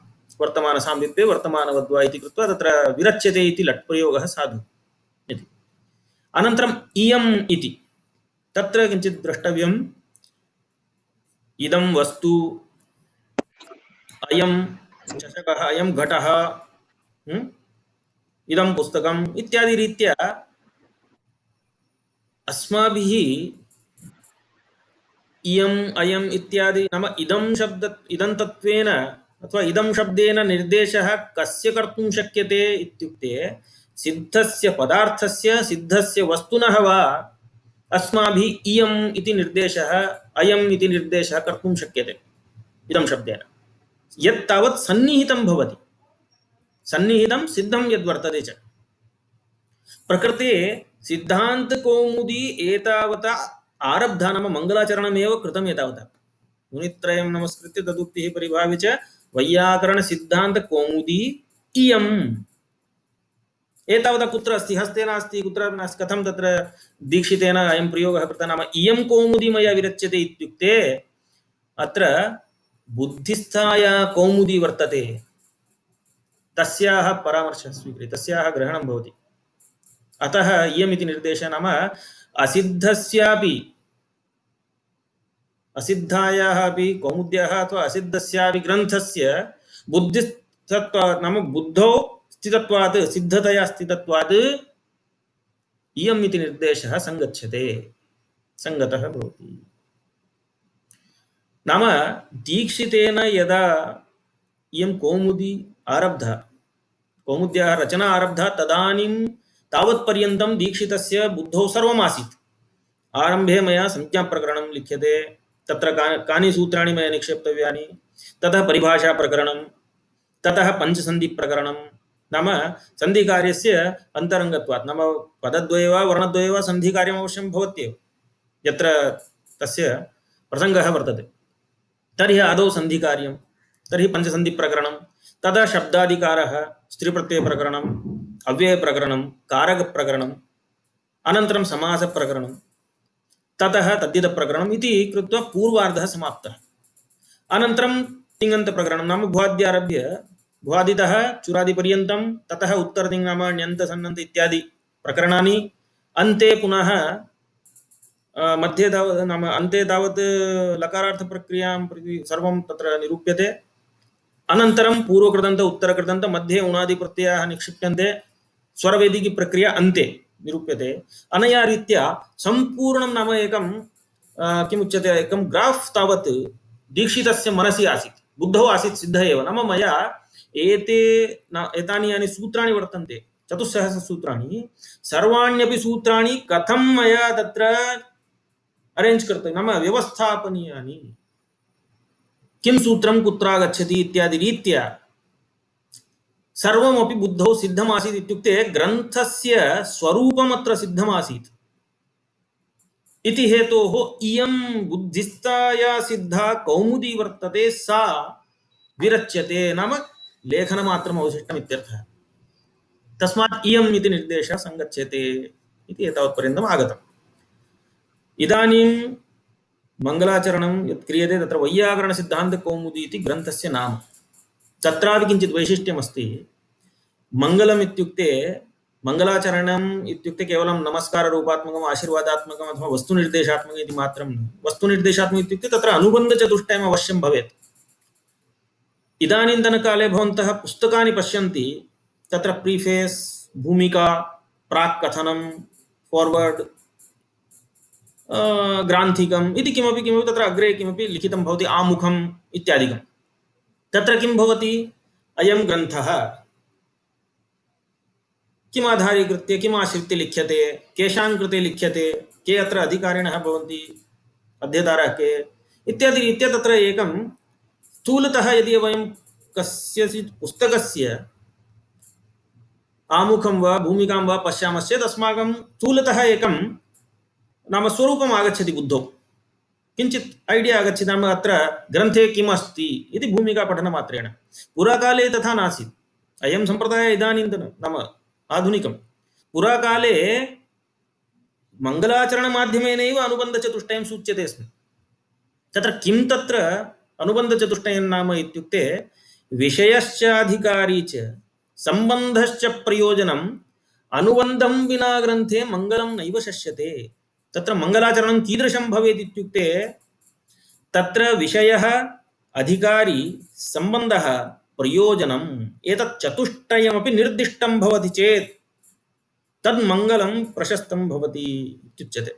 वर्तमानसामीप्ये वर्तमानवद्वा इति कृत्वा तत्र विरच्यते इति लट् प्रयोगः साधुः इति। अनन्तरम् इयम् इति तत्र किञ्चित् द्रष्टव्यम्। इदं वस्तु, अयं चषकः, अयं घटः, इदं पुस्तकम् इत्यादि रीत्या अस्माभिः इयम् अयम् इत्यादि नाम इदं शब्द इदं तत्त्वेन अथवा इदं शब्देन निर्देशः कस्य कर्तुं शक्यते इत्युक्ते सिद्धस्य पदार्थस्य सिद्धस्य वस्तुनः वा अस्माभिः इयम् इति निर्देशः अयम् इति निर्देशः कर्तुं शक्यते इदं शब्देन, यत् तावत् सन्निहितं भवति। सन्निहितं सिद्धं यद्वर्तते च प्रकृते सिद्धान्तकौमुदी एतावता आरब्धा नाम मङ्गलाचरणमेव कृतम् एतावता। मुनित्रयं नमस्कृत्य तदुक्तिः परिभाव्य च वैयाकरणसिद्धान्तकौमुदी इयम् एतावता कुत्र अस्ति, हस्ते नास्ति, कुत्र नास्ति, कथं तत्र दीक्षितेन अयं प्रयोगः कृतः नाम इयं कौमुदी मया विरच्यते इत्युक्ते अत्र बुद्धिस्थाया कौमुदी वर्तते तस्याः परामर्शः स्वीक्रियते, तस्याः ग्रहणं भवति। अतः इयम् इति निर्देशः नाम असिद्धस्यापि असिद्धायाः अपि कौमुद्याः अथवा असिद्धस्यापि ग्रन्थस्य बुद्धिस्तत्वात् नाम बुद्धौ स्थितत्वात् सिद्धतया स्थितत्वात् इयम् इति निर्देशः सङ्गच्छते, सङ्गतः भवति। नाम दीक्षितेन यदा इयं कौमुदी आरब्धा, कौमुद्याः रचना आरब्धा, तदानीं तावत्पर्यन्तं दीक्षितस्य बुद्धौ सर्वम् आसीत्। आरम्भे मया संज्ञाप्रकरणं लिख्यते, तत्र कानि सूत्राणि मया निक्षेप्तव्यानि, ततः परिभाषाप्रकरणं, ततः पञ्चसन्धिप्रकरणं, नाम सन्धिकार्यस्य अन्तरङ्गत्वात् नाम पदद्वये वा वर्णद्वये वा सन्धिकार्यम् अवश्यं भवत्येव यत्र तस्य प्रसङ्गः वर्तते। तर्हि आदौ सन्धिकार्यं, तर्हि पञ्चसन्धिप्रकरणं, तदा शब्दाधिकारः, स्त्रीप्रत्ययप्रकरणम्, अव्ययप्रकरणं, कारकप्रकरणम्, अनन्तरं समासप्रकरणं, ततः तद्धितप्रकरणम् इति कृत्वा पूर्वार्धः समाप्तः। अनन्तरं तिङन्तप्रकरणं नाम भुवाद्यारभ्य भुवादितः चुरादिपर्यन्तं, ततः उत्तरतिङ् नाम ण्यन्त सन्नन्त इत्यादि प्रकरणानि, अन्ते पुनः मध्ये तावत् नाम अन्ते तावत् लकारार्थप्रक्रियां प्रति सर्वं तत्र निरूप्यते। अनन्तरं पूर्वकृदन्त उत्तरकृदन्त मध्ये उणादिप्रत्ययाः निक्षिप्यन्ते, स्वरवेदिकी प्रक्रिया अन्ते निरूप्यते। अनया रीत्या सम्पूर्णं नाम एकं किमुच्यते, एकं ग्राफ् तावत् दीक्षितस्य मनसि आसीत्, बुद्धौ आसीत्, सिद्धः एव। नाम मया एतानि यानि सूत्राणि वर्तन्ते, 400 सूत्राणि, सर्वाण्यपि सूत्राणि कथं मया तत्र अरेञ्ज् कर्तव्यं नाम व्यवस्थापनीयानि, किं सूत्रं कुत्र गच्छति इत्यादि रीत्या सर्वमपि बुद्धौ सिद्धमासीत्। इत्युक्ते ग्रन्थस्य स्वरूपमत्र सिद्धमासीत् इति हेतोः इयं बुद्धिस्ताया सिद्धा कौमुदी वर्तते, सा विरच्यते नाम लेखनमात्रम् अवशिष्टम् इत्यर्थः। तस्मात् इयम् इति निर्देशः सङ्गच्छते इति एतावत्पर्यन्तम् आगतम्। इदानीं मङ्गलाचरणं यत् क्रियते तत्र वैयाकरणसिद्धान्तकौमुदी इति ग्रन्थस्य नाम। तत्रापि किञ्चित् वैशिष्ट्यमस्ति। मङ्गलम् इत्युक्ते मङ्गलाचरणम् इत्युक्ते केवलं नमस्काररूपात्मकम्, आशीर्वादात्मकम् अथवा वस्तुनिर्देशात्मकम् इति मात्रं न। वस्तुनिर्देशात्मकम् इत्युक्ते तत्र अनुबन्धचतुष्टयम् अवश्यं भवेत्। इदानीन्तनकाले भवन्तः पुस्तकानि पश्यन्ति, तत्र प्रीफेस्, भूमिका, प्राक् कथनं, फॉर्वर्ड, ग्रान्थिकम् इति किमपि किमपि तत्र अग्रे किमपि लिखितं भवति, आमुखम् इत्यादिकं। तत्र किं भवति, अयं ग्रन्थः किम् आधारीकृत्य किम् आश्रित्य लिख्यते, केषां कृते लिख्यते, के अत्र अधिकारिणः भवन्ति, अध्येतारः के इत्यादि रीत्या तत्र एकं स्थूलतः यदि वयं कस्यचित् पुस्तकस्य आमुखं वा भूमिकां वा पश्यामश्चेत् अस्माकं स्थूलतः एकं नाम स्वरूपम् आगच्छति बुद्धौ, किञ्चित् ऐडिया आगच्छति, नाम अत्र ग्रन्थे किम् अस्ति इति भूमिकापठनमात्रेण। पुराकाले तथा नासीत्, अयं सम्प्रदायः इदानीन्तन नाम आधुनिकं। पुराकाले मङ्गलाचरणमाध्यमेनैव अनुबन्धचतुष्टयं सूच्यते स्म। तत्र किं तत्र अनुबन्धचतुष्टयं नाम इत्युक्ते विषयश्चाधिकारी च सम्बन्धश्च प्रयोजनम् अनुबन्धं विना ग्रन्थे मङ्गलं नैव शस्यते। तत्र मङ्गलाचरणं कीदृशं भवेत् इत्युक्ते तत्र विषयः, अधिकारी, सम्बन्धः, प्रयोजनम् एतत् चतुष्टयमपि निर्दिष्टं भवति चेत् तद् मङ्गलं प्रशस्तं भवति इत्युच्यते।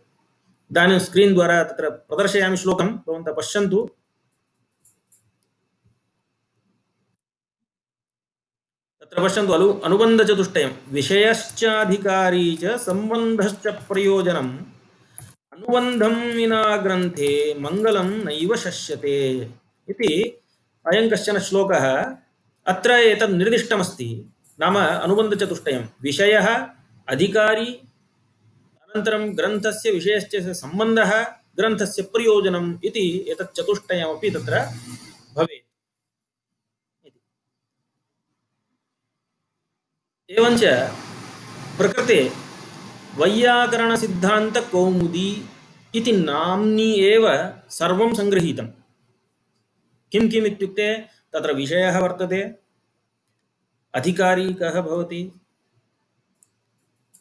इदानीं स्क्रीन् द्वारा तत्र प्रदर्शयामि श्लोकं, भवन्तः पश्यन्तु। तत्र पश्यन्तु, अनुबन्धचतुष्टयं विषयश्चाधिकारी च सम्बन्धश्च प्रयोजनम् अनुबन्धं विना ग्रन्थे मङ्गलं नैव शस्यते इति अयं कश्चन श्लोकः। अत्र एतत् निर्दिष्टमस्ति, नाम अनुबन्धचतुष्टयं विषयः, अधिकारी, अनन्तरं ग्रन्थस्य विषयस्य सम्बन्धः, ग्रन्थस्य प्रयोजनम् इति एतत् चतुष्टयमपि तत्र भवेत्। एवञ्च प्रकृते वैयाकरणसिद्धान्तकौमुदी इति नाम्नी एव सर्वं सङ्गृहीतं। किं किम् इत्युक्ते तत्र विषयः वर्तते, अधिकारी कः भवति,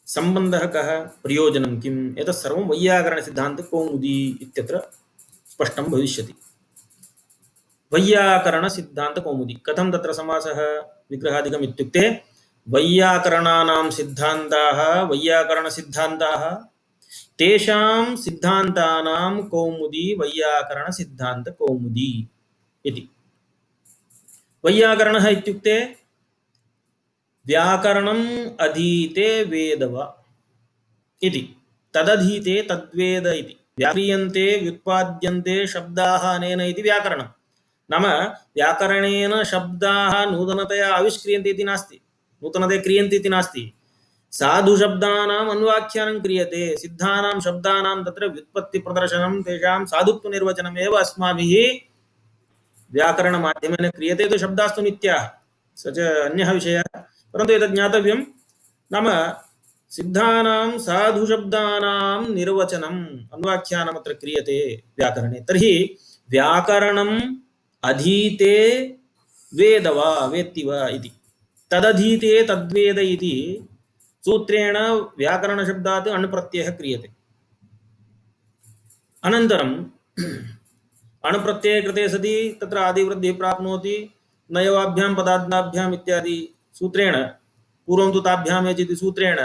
सम्बन्धः कः, प्रयोजनं किम्, एतत् सर्वं वैयाकरणसिद्धान्तकौमुदी इत्यत्र स्पष्टं भविष्यति। वैयाकरणसिद्धान्तकौमुदी कथं तत्र समासः विग्रहादिकम् इत्युक्ते वैयाकरणानां सिद्धान्ताः, वैयाकरणसिद्धान्ताः, तेषां सिद्धान्तानां कौमुदी वैयाकरणसिद्धान्तकौमुदी इति। वैयाकरणः इत्युक्ते व्याकरणम् अधीते वेदव इति, तदधीते तद्वेद इति। व्याक्रियन्ते व्युत्पाद्यन्ते शब्दाः अनेन इति व्याकरणं। नाम व्याकरणेन शब्दाः नूतनतया आविष्क्रियन्ते इति नास्ति, नूतनतया क्रियन्ते इति नास्ति। साधुशब्दानाम् अन्वाख्यानं क्रियते, सिद्धानां शब्दानां तत्र व्युत्पत्तिप्रदर्शनं, तेषां साधुत्वनिर्वचनम् एव अस्माभिः व्याकरणमाध्यमेन क्रियते। तु शब्दास्तु नित्याः, स च अन्यः विषयः, परन्तु एतत् ज्ञातव्यं। नाम सिद्धानां साधुशब्दानां निर्वचनम्, अन्वाख्यानमत्र क्रियते व्याकरणे। तर्हि व्याकरणम् अधीते वेद वा वेत्ति वा इति, तदधीते तद्वेद इति सूत्रेण व्याकरणशब्दात् अण् प्रत्ययः क्रियते। अनन्तरम् अण् प्रत्यये कृते सति तत्र आदिवृद्धिः प्राप्नोति, नयवाभ्यां पदाद्नाभ्याम् इत्यादि सूत्रेण, पूर्वं तु ताभ्याम् एच् इति सूत्रेण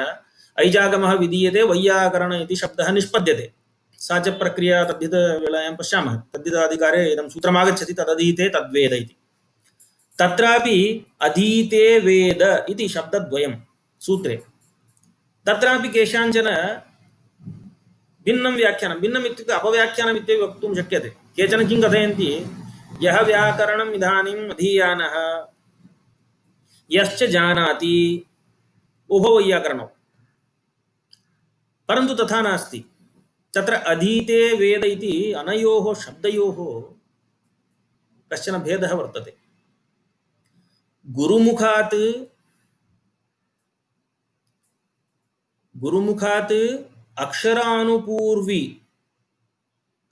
ऐजागमः विधीयते, वैयाकरण इति शब्दः निष्पद्यते। सा च प्रक्रिया तद्धितवेलायां पश्यामः। तद्धिताधिकारे इदं सूत्रमागच्छति, तदधीते तद्वेद इति। तत्रापि अधीते वेद इति शब्दद्वयं सूत्रे। तत्रापि केषाञ्चन भिन्नं व्याख्यानं, भिन्नम् इत्युक्ते अपव्याख्यानम् इत्येव वक्तुं शक्यते। केचन किं कथयन्ति, यः व्याकरणम् इदानीम् अधीयानः यश्च जानाति, उभौ वैयाकरणौ। परन्तु तथा नास्ति। तत्र अधीते वेद इति अनयोः शब्दयोः कश्चन भेदः वर्तते। गुरुमुखात्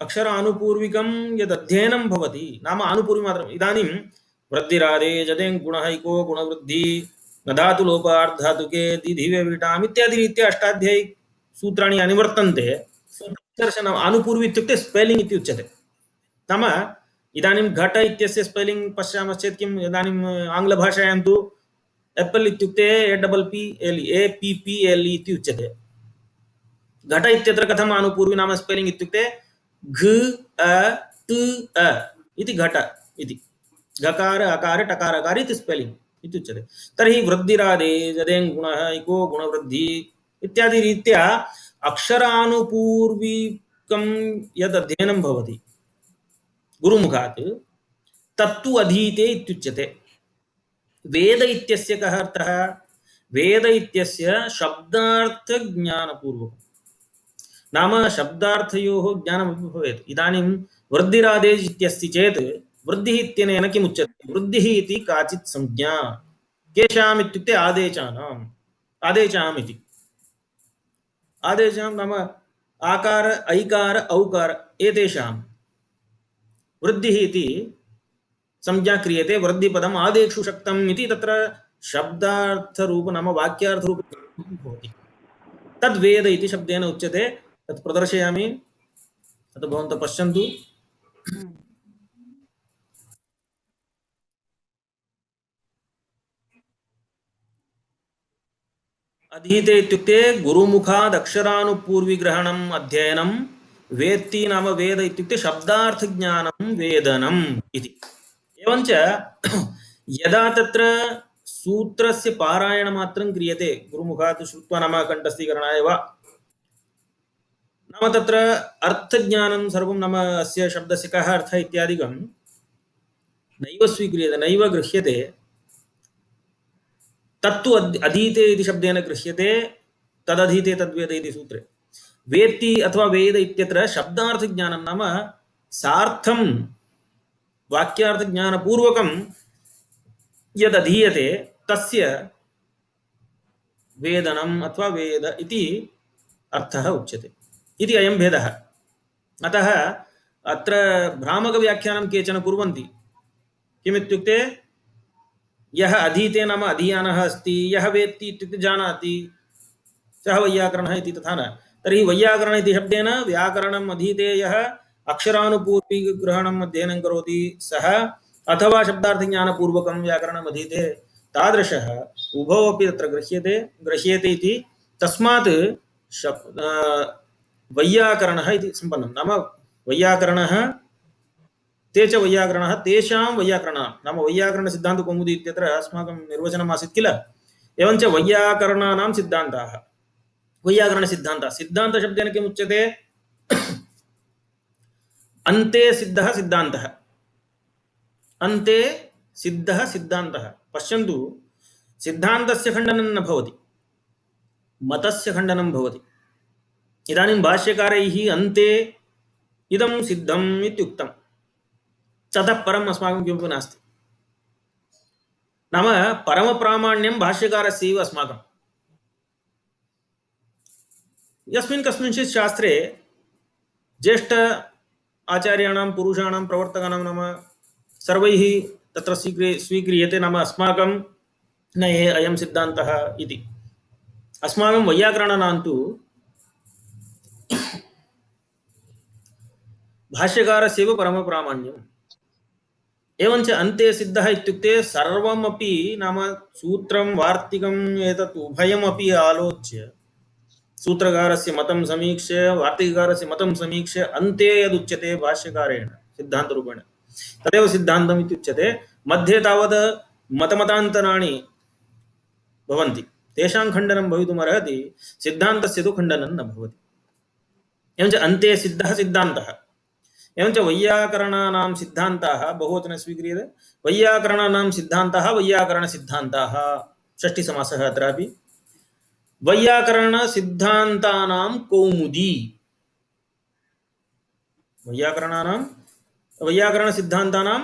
अक्षरानुपूर्विकं यदध्ययनं भवति, नाम आनुपूर्विमात्रम्। इदानीं वृद्धिरादे जतेङ् गुणहैको गुणवृद्धि न धातु लोपार्धातुके दिधिवे विटाम् इत्यादि रीत्या अष्टाध्यायी सूत्राणि यानि वर्तन्ते, दर्शनम् आनुपूर्वी इत्युक्ते स्पेलिङ्ग् इति उच्यते। नाम इदानीं घट इत्यस्य स्पेलिङ्ग् पश्यामश्चेत् किम्, इदानीम् आङ्ग्लभाषायां तु एप्पल् इत्युक्ते APPLE इति उच्यते। घट इत्यत्र कथम् आनुपूर्वी नाम स्पेलिङ्ग् इत्युक्ते घ अ ट अ इति घट इति, घकार अकार टकार अकार इति स्पेलिङ्ग् इत्युच्यते। तर्हि वृद्धिरादे यदेन् गुणः इको गुणवृद्धि इत्यादि रीत्या अक्षरानुपूर्विकं यद् अध्ययनं भवति गुरुमुखात् तत्तु अधीते इत्युच्यते। वेद इत्यस्य कः अर्थः? वेद इत्यस्य शब्दार्थज्ञानपूर्वकम्, नाम शब्दार्थयोः ज्ञानमपि भवेत्। इदानीं वृद्धिरादेश इत्यस्ति चेत् वृद्धिः इत्यनेन किम् उच्यते? वृद्धिः इति काचित् संज्ञा। केषाम् इत्युक्ते आदेशानाम्, आदेशाम् इति। आदेशां नाम आकार ऐकार औकार एतेषां वृद्धिः इति संज्ञा क्रियते। वृद्धिपदम् आदेक्षु शक्तम् इति तत्र शब्दार्थरूप नाम वाक्यार्थरूप भवति। तद्वेद इति शब्देन उच्यते। तत् प्रदर्शयामि, तत् भवन्तः पश्यन्तु। अधीते इत्युक्ते गुरुमुखाद् अक्षरानुपूर्विग्रहणम् अध्ययनं वेत्ति, नाम वेद इत्युक्ते शब्दार्थज्ञानं वेदनम् इति। एवञ्च यदा तत्र सूत्रस्य पारायणमात्रं क्रियते गुरुमुखात् श्रुत्वा नाम कण्ठस्थीकरणाय वा, नाम तत्र अर्थज्ञानं सर्वं नाम अस्य शब्दस्य कः अर्थः इत्यादिकं नैव स्वीक्रियते, नैव गृह्यते। तत्तु अधीते इति शब्देन गृह्यते। तदधीते तद्वेद इति सूत्रे। वेत्ति अथवा वेद इत्यत्र शब्दार्थज्ञानं नाम सार्थं वाक्यार्थज्ञानपूर्वकं यदधीयते तस्य वेदनम् अथवा वेद इति अर्थः उच्यते इति अयं भेदः। अतः अत्र भ्रामकव्याख्यानं केचन कुर्वन्ति। किमित्युक्ते यः अधीते नाम अधीयानः अस्ति, यः वेत्ति इत्युक्ते जानाति, सः वैयाकरणः इति तथा न। तर्हि वैयाकरण इति शब्देन व्याकरणम् अधीते यः अक्षरानुपूर्विग्रहणम् अध्ययनं करोति सः, अथवा शब्दार्थज्ञानपूर्वकं व्याकरणम् अधीते तादृशः, उभौ अपि तत्र गृह्यते इति। तस्मात् वैयाकरणः इति सम्पन्नं। नाम वैयाकरणः, ते च वैयाकरणः, तेषां वैयाकरणां, नाम वैयाकरणसिद्धान्तकौमुदी इत्यत्र अस्माकं निर्वचनम् आसीत् किल। एवञ्च वैयाकरणानां सिद्धान्ताः, वैयाकरणसिद्धान्तः। सिद्धान्तशब्देन किम् उच्यते? अन्ते सिद्धः सिद्धान्तः, अन्ते सिद्धः सिद्धान्तः। पश्यन्तु, सिद्धान्तस्य खण्डनं न भवति, मतस्य खण्डनं भवति। इदानीं भाष्यकारैः अन्ते इदं सिद्धम् इत्युक्तं, ततः परम् अस्माकं किमपि नास्ति। नाम परमप्रामाण्यं भाष्यकारस्यैव अस्माकं। यस्मिन् कस्मिंश्चित् शास्त्रे ज्येष्ठ आचार्याणां पुरुषाणां प्रवर्तकानां नाम सर्वैः तत्र स्वीक्रियते, नाम अस्माकं न अयं सिद्धान्तः इति। अस्माकं वैयाकरणानां तु भाष्यकारस्यैव परमप्रामाण्यम्। एवञ्च अन्ते सिद्धः इत्युक्ते सर्वमपि नाम सूत्रं वार्तिकम् एतत् उभयमपि आलोच्य, सूत्रकारस्य मतं समीक्ष्य वार्तिककारस्य मतं समीक्ष्य अन्ते यदुच्यते भाष्यकारेण सिद्धान्तरूपेण तदेव सिद्धान्तम् इत्युच्यते। मध्ये तावत् मतमतान्तराणि भवन्ति, तेषां खण्डनं भवितुमर्हति, सिद्धान्तस्य तु खण्डनं न भवति। एवञ्च अन्ते सिद्धः सिद्धान्तः। एवञ्च वैयाकरणानां सिद्धान्ताः बहुवचने स्वीक्रियते। वैयाकरणानां सिद्धान्ताः वैयाकरणसिद्धान्ताः, षष्ठीसमासः अत्रापि। वैयाकरणसिद्धान्तानां कौमुदी, वैयाकरणसिद्धान्तानां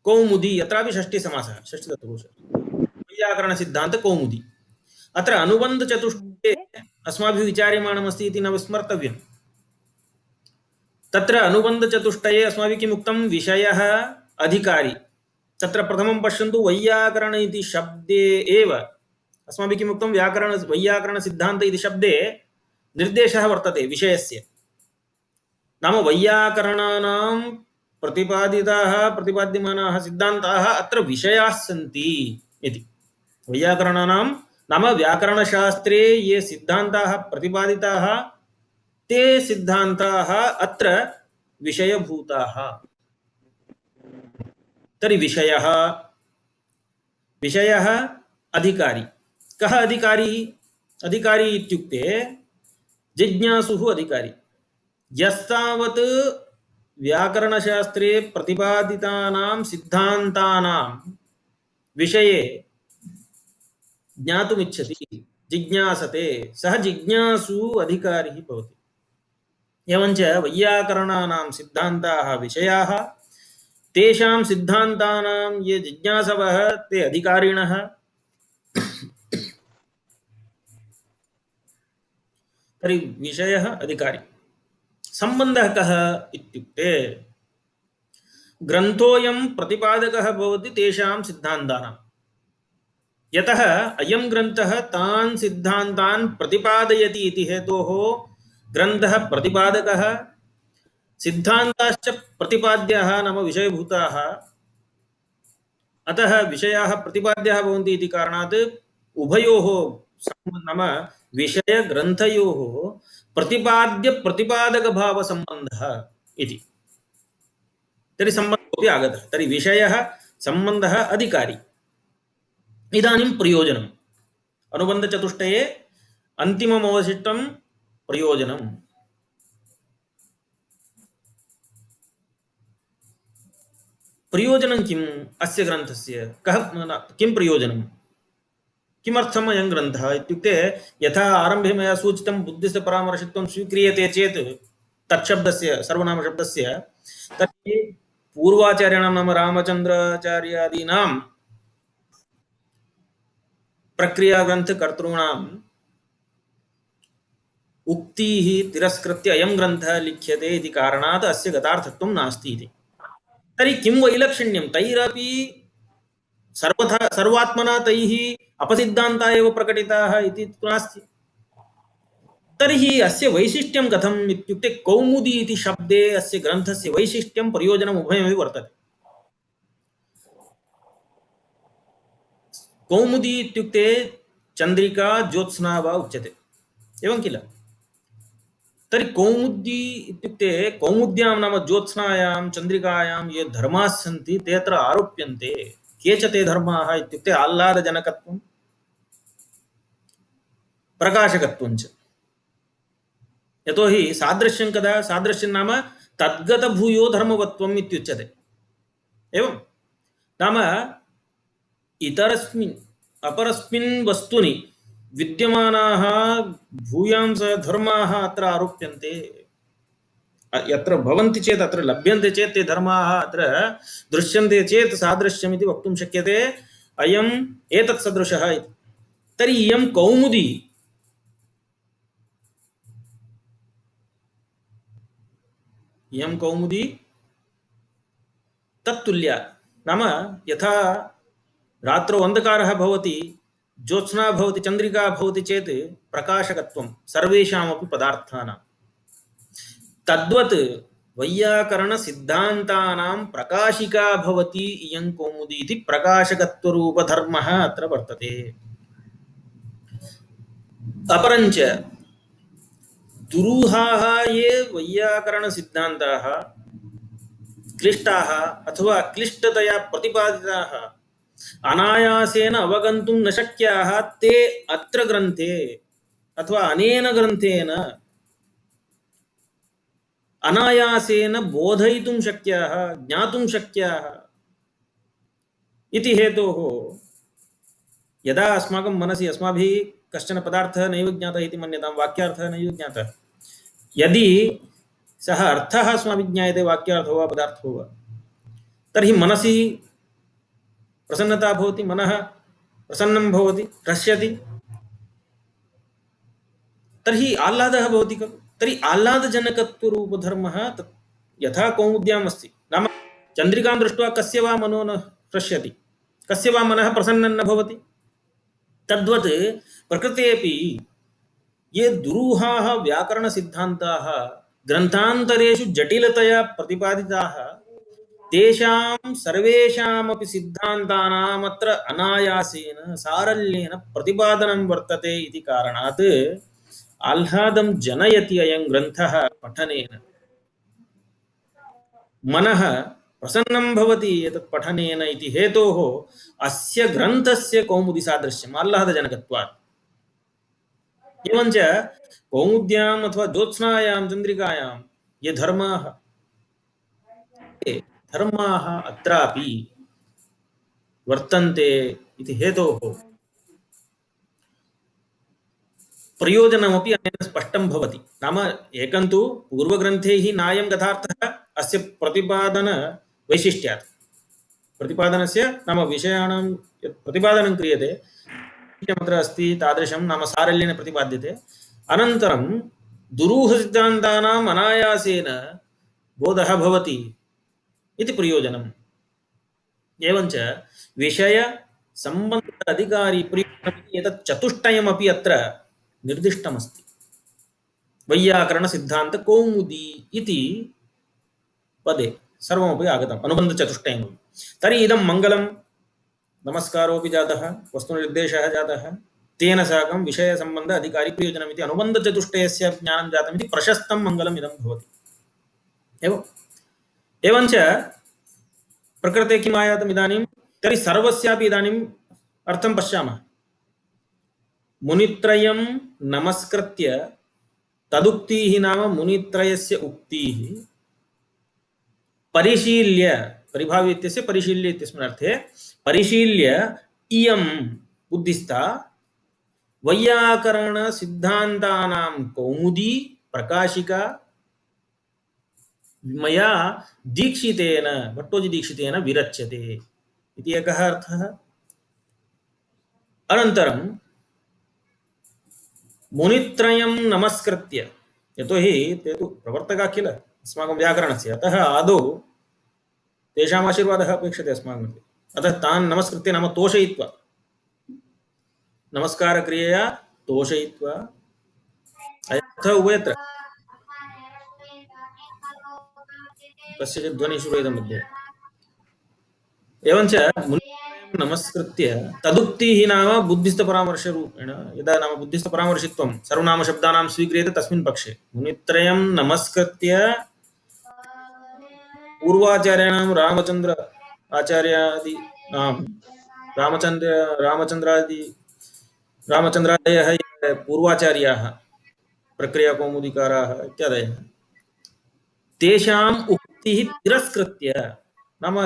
कौमुदी, अत्रापि षष्ठीसमासः, षष्ठीतत्पुरुषः, वैयाकरणसिद्धान्तकौमुदी। अत्र अनुबन्धचतुष्टये अस्माभिः विचार्यमाणमस्ति इति न विस्मर्तव्यम्। तत्र अनुबन्धचतुष्टये अस्माभिः किम् उक्तं? विषयः, अधिकारी। तत्र प्रथमं पश्यन्तु, वैयाकरण इति शब्दे एव अस्माभिः किम् उक्तं? वैयाकरणसिद्धान्त इति शब्दे निर्देशः वर्तते विषयस्य। नाम वैयाकरणानां प्रतिपाद्यमानाः सिद्धान्ताः अत्र विषयाः सन्ति इति। वैयाकरणानां नाम व्याकरणशास्त्रे ये सिद्धान्ताः प्रतिपादिताः ते सिद्धान्ताः अत्र विषयभूताः। तर्हि विषयः विषयः अधिकारी। कः अधिकारी? अधिकारी इत्युक्ते जिज्ञासुः अधिकारी। यस्तावत् व्याकरणशास्त्रे प्रतिपादितानां सिद्धान्तानां विषये ज्ञातुमिच्छति, जिज्ञासते, सः जिज्ञासु अधिकारी भवति। एवञ्च वैयाकरणानां सिद्धान्ताः विषयाः, तेषां सिद्धान्तानां ये जिज्ञासवः ते अधिकारिणः। तर्हि विषयः अधिकारी। सम्बन्धः कः इत्युक्ते ग्रन्थोऽयं प्रतिपादकः भवति तेषां सिद्धान्तानां। यतः अयं ग्रन्थः तान् सिद्धान्तान् प्रतिपादयति इति हेतोः ग्रन्थः प्रतिपादकः, सिद्धान्ताश्च प्रतिपाद्याः नाम विषयभूताः। अतः विषयाः प्रतिपाद्याः भवन्ति इति कारणात् उभयोः नाम विषयग्रन्थयोः प्रतिपाद्य-प्रतिपादकभावसम्बन्धः इति। तर्हि सम्बन्धोऽपि आगतः। तर्हि विषयः, सम्बन्धः, अधिकारी। इदानीं प्रयोजनम्। अनुबन्धचतुष्टये अन्तिममवशिष्टं प्रयोजनम्। प्रयोजनं किम् अस्य ग्रन्थस्य? किं प्रयोजनं? किमर्थम् अयं ग्रन्थः इत्युक्ते यथा आरम्भे मया सूचितं बुद्धिस्थपरामर्शित्वं स्वीक्रियते चेत् तत्शब्दस्य सर्वनामशब्दस्य तर्हि पूर्वाचार्याणां नाम रामचन्द्राचार्यादीनां प्रक्रियाग्रन्थकर्तॄणाम् उक्तीः तिरस्कृत्य अयं ग्रन्थः लिख्यते इति कारणात् अस्य गतार्थत्वं नास्ति इति। तर्हि किं वैलक्षण्यं? तैरपि सर्वथा सर्वात्मना तैः अपसिद्धान्ता एव प्रकटिताः इति नास्ति। तर्हि अस्य वैशिष्ट्यं कथम् इत्युक्ते कौमुदी इति शब्दे अस्य ग्रन्थस्य वैशिष्ट्यं प्रयोजनम् उभयमपि वर्तते। कौमुदी इत्युक्ते चन्द्रिका ज्योत्स्ना वा उच्यते, एवं किल? तर्हि कौमुदी इत्युक्ते कौमुद्यां नाम ज्योत्स्नायां चन्द्रिकायां ये धर्माः सन्ति ते अत्र आरोप्यन्ते। के च ते धर्माः इत्युक्ते आह्लादजनकत्वं, प्रकाशकत्वं च। यतोहि सादृश्यं कदा? सादृश्यं नाम तद्गतभूयो धर्मवत्वम् इत्युच्यते। एवं नाम इतरस्मिन् अपरस्मिन् वस्तुनि विद्यमानाः भूयांस धर्माः अत्र आरोप्यन्ते। यत्र भवन्ति चेत्, अत्र लभ्यन्ते चेत् ते धर्माः अत्र दृश्यन्ते चेत् सादृश्यम् इति वक्तुं शक्यते। अयम् एतत् सदृशः इति। तर्हि इयं कौमुदी तत्तुल्या। नाम यथा रात्रौ अन्धकारः भवति, ज्योत्स्ना भवति, चन्द्रिका भवति चेत् प्रकाशकत्वं सर्वेषामपि पदार्थानां, तद्वत् वैयाकरणसिद्धान्तानां प्रकाशिका भवति इयं कौमुदी इति प्रकाशकत्वरूपधर्मः अत्र वर्तते। अपरञ्च दुरूहाः ये वैयाकरणसिद्धान्ताः क्लिष्टाः अथवा क्लिष्टतया प्रतिपादिताः अनायासेन अवगन्तुं न शक्याः, ते अत्र ग्रन्थे अथवा अनेन ग्रन्थेन अनायासेन बोधयितुं शक्याः, ज्ञातुं शक्याः इति हेतोः। यदा अस्माकं मनसि अस्माभिः कश्चन पदार्थः नैव ज्ञातः इति मन्यतां, वाक्यार्थः नैव ज्ञातः, यदि सः अर्थः अस्माभिः ज्ञायते, वाक्यार्थो वा पदार्थो वा, तर्हि मनसि प्रसन्नता भवति, मनः प्रसन्नं भवति, हृष्यति, तर्हि आह्लादः भवति खलु। तर्हि आह्लादजनकत्वरूपधर्मः तत् यथा कौमुद्याम् अस्ति। नाम चन्द्रिकां दृष्ट्वा कस्य वा मनो न हृष्यति, कस्य वा मनः प्रसन्नं न भवति, तद्वत् प्रकृतेऽपि ये दुरूहाः व्याकरणसिद्धान्ताः ग्रन्थान्तरेषु जटिलतया प्रतिपादिताः, तेषां सर्वेषामपि सिद्धान्तानाम् अत्र अनायासेन सारल्येन प्रतिपादनं वर्तते इति कारणात् आह्लादं जनयति अयं ग्रन्थः पठनेन। मनः प्रसन्नं भवति एतत् पठनेन इति हेतोः अस्य ग्रन्थस्य कौमुदीसादृश्यम् आह्लादजनकत्वात्। एवञ्च कौमुद्याम् अथवा ज्योत्स्नायां चन्द्रिकायां ये धर्माः, ते धर्माः अत्रापि वर्तन्ते इति हेतोः प्रयोजनमपि अनेन स्पष्टं भवति। नाम एकं तु पूर्वग्रन्थैः नायं गतार्थः अस्य प्रतिपादनवैशिष्ट्यात्, प्रतिपादनस्य नाम विषयाणां यत् प्रतिपादनं क्रियते किमत्र अस्ति तादृशं नाम सारल्येन प्रतिपाद्यते। अनन्तरं दुरूहसिद्धान्तानाम् अनायासेन बोधः भवति इति प्रयोजनम्। एवञ्च विषय सम्बन्ध अधिकारी प्रयोजनम् एतत् चतुष्टयमपि अत्र निर्दिष्टमस्ति। वैयाकरण सिद्धांत कौमुदी इति पदे सर्वमपि आगतम् अनुबन्धचतुष्टयम्। तर्हि इदं मङ्गलं नमस्कारोऽपि जातः, वस्तुनिर्देशः जातः, तेन साकं विषयसम्बन्ध अधिकारी प्रयोजनमिति अनुबन्धचतुष्टयस्य ज्ञानं जातमिति प्रशस्तं मङ्गलम् इदं भवति। एवञ्च प्रकृते किम् आयातम् इदानीं? तर्हि सर्वस्यापि इदानीम् अर्थं पश्यामः। मुनित्रयं नमस्कृत्य तदुक्तिः नाम मुनित्रयस्य उक्तिः परिशील्य, परिभाव्य इत्यस्य परिशील्य इत्यस्मिन् अर्थे परिशील्य इयं बुद्धिस्था वैयाकरण सिद्धान्तानां कौमुदी प्रकाशिका मया दीक्षितेन भट्टोजी दीक्षितेन विरच्यते इति एकः अर्थः। अनन्तरं मुनित्रयं नमस्कृत्य, यतोहि ते तु प्रवर्तकाः किल अस्माकं व्याकरणस्य, अतः आदौ तेषाम् आशीर्वादः अपेक्षते अस्माकं कृते। अतः तान् नमस्कृत्य नाम तोषयित्वा, नमस्कारक्रियया तोषयित्वा, अयः उभयत्र कस्यचित् ध्वनिः श्रूयते मध्ये। एवञ्च मुनित्रयं नमस्कृत्य तदुक्तिः नाम बुद्धिस्थपरामर्शरूपेण, यदा नाम बुद्धिस्थपरामर्शित्वं सर्वनामशब्दानां स्वीक्रियते तस्मिन् पक्षे मुनित्रयं नमस्कृत्य पूर्वाचार्याणां रामचन्द्र आचार्यादीनां रामचन्द्रादयः ये पूर्वाचार्याः प्रक्रियाकौमुदीकाराः इत्यादयः तेषाम् उक्तिः तिरस्कृत्य, नाम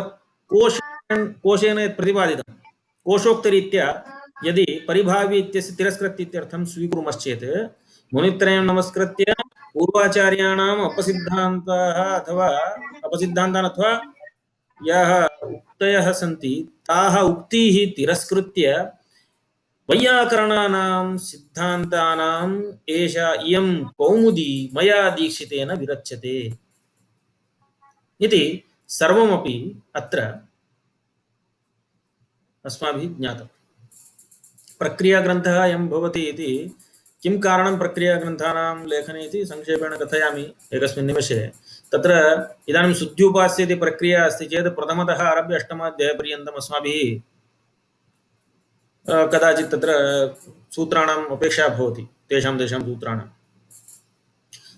कोशेन यत् प्रतिपादितं कोशोक्तरीत्या यदि परिभाव्य इत्यस्य तिरस्कृत्य इत्यर्थं स्वीकुर्मश्चेत् मुनित्रयं नमस्कृत्य पूर्वाचार्याणाम् अपसिद्धान्ताः अथवा अपसिद्धान्तान् अथवा याः उक्तयः सन्ति ताः उक्तीः तिरस्कृत्य वैयाकरणानां सिद्धान्तानाम् एषा इयं कौमुदी मया दीक्षितेन विरच्यते इति सर्वमपि अत्र अस्माभिः ज्ञातम्। प्रक्रियाग्रन्थः अयं भवति इति किं कारणं प्रक्रियाग्रन्थानां लेखने इति संक्षेपेण कथयामि एकस्मिन् निमेषे। तत्र इदानीं शुद्ध्युपास्य इति प्रक्रिया अस्ति चेत् प्रथमतः आरभ्य अष्टमाध्यायपर्यन्तम् अस्माभिः कदाचित् तत्र सूत्राणाम् अपेक्षा भवति, तेषां सूत्राणाम्।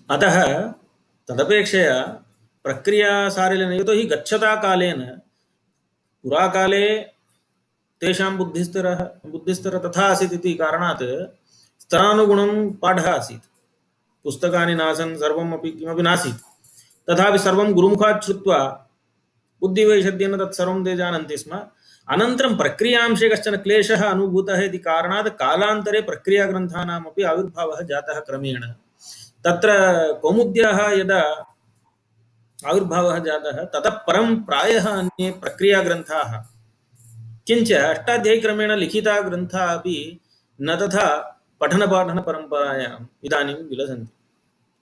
अतः तदपेक्षया प्रक्रियासारल्येन, यतोहि गच्छता कालेन पुराकाले तेषां बुद्धिस्तर तथा आसीत् इति कारणात् स्तरानुगुणं पाठः आसीत्। पुस्तकानि नासन्, सर्वमपि किमपि नासीत्। तथापि सर्वं गुरुमुखात् श्रुत्वा बुद्धिवैषद्येन तत्सर्वं ते जानन्ति स्म। अनन्तरं प्रक्रियांशे कश्चन क्लेशः अनुभूतः इति कारणात् कालान्तरे प्रक्रियाग्रन्थानामपि आविर्भावः जातः क्रमेण। तत्र कौमुद्याः यदा आविर्भावः जातः ततः परं प्रायः अन्ये प्रक्रियाग्रन्थाः, किञ्च अष्टाध्यायीक्रमेण लिखिताः ग्रन्थाः अपि न तथा पठनपाठनपरम्परायाम् इदानीं विलसन्ति।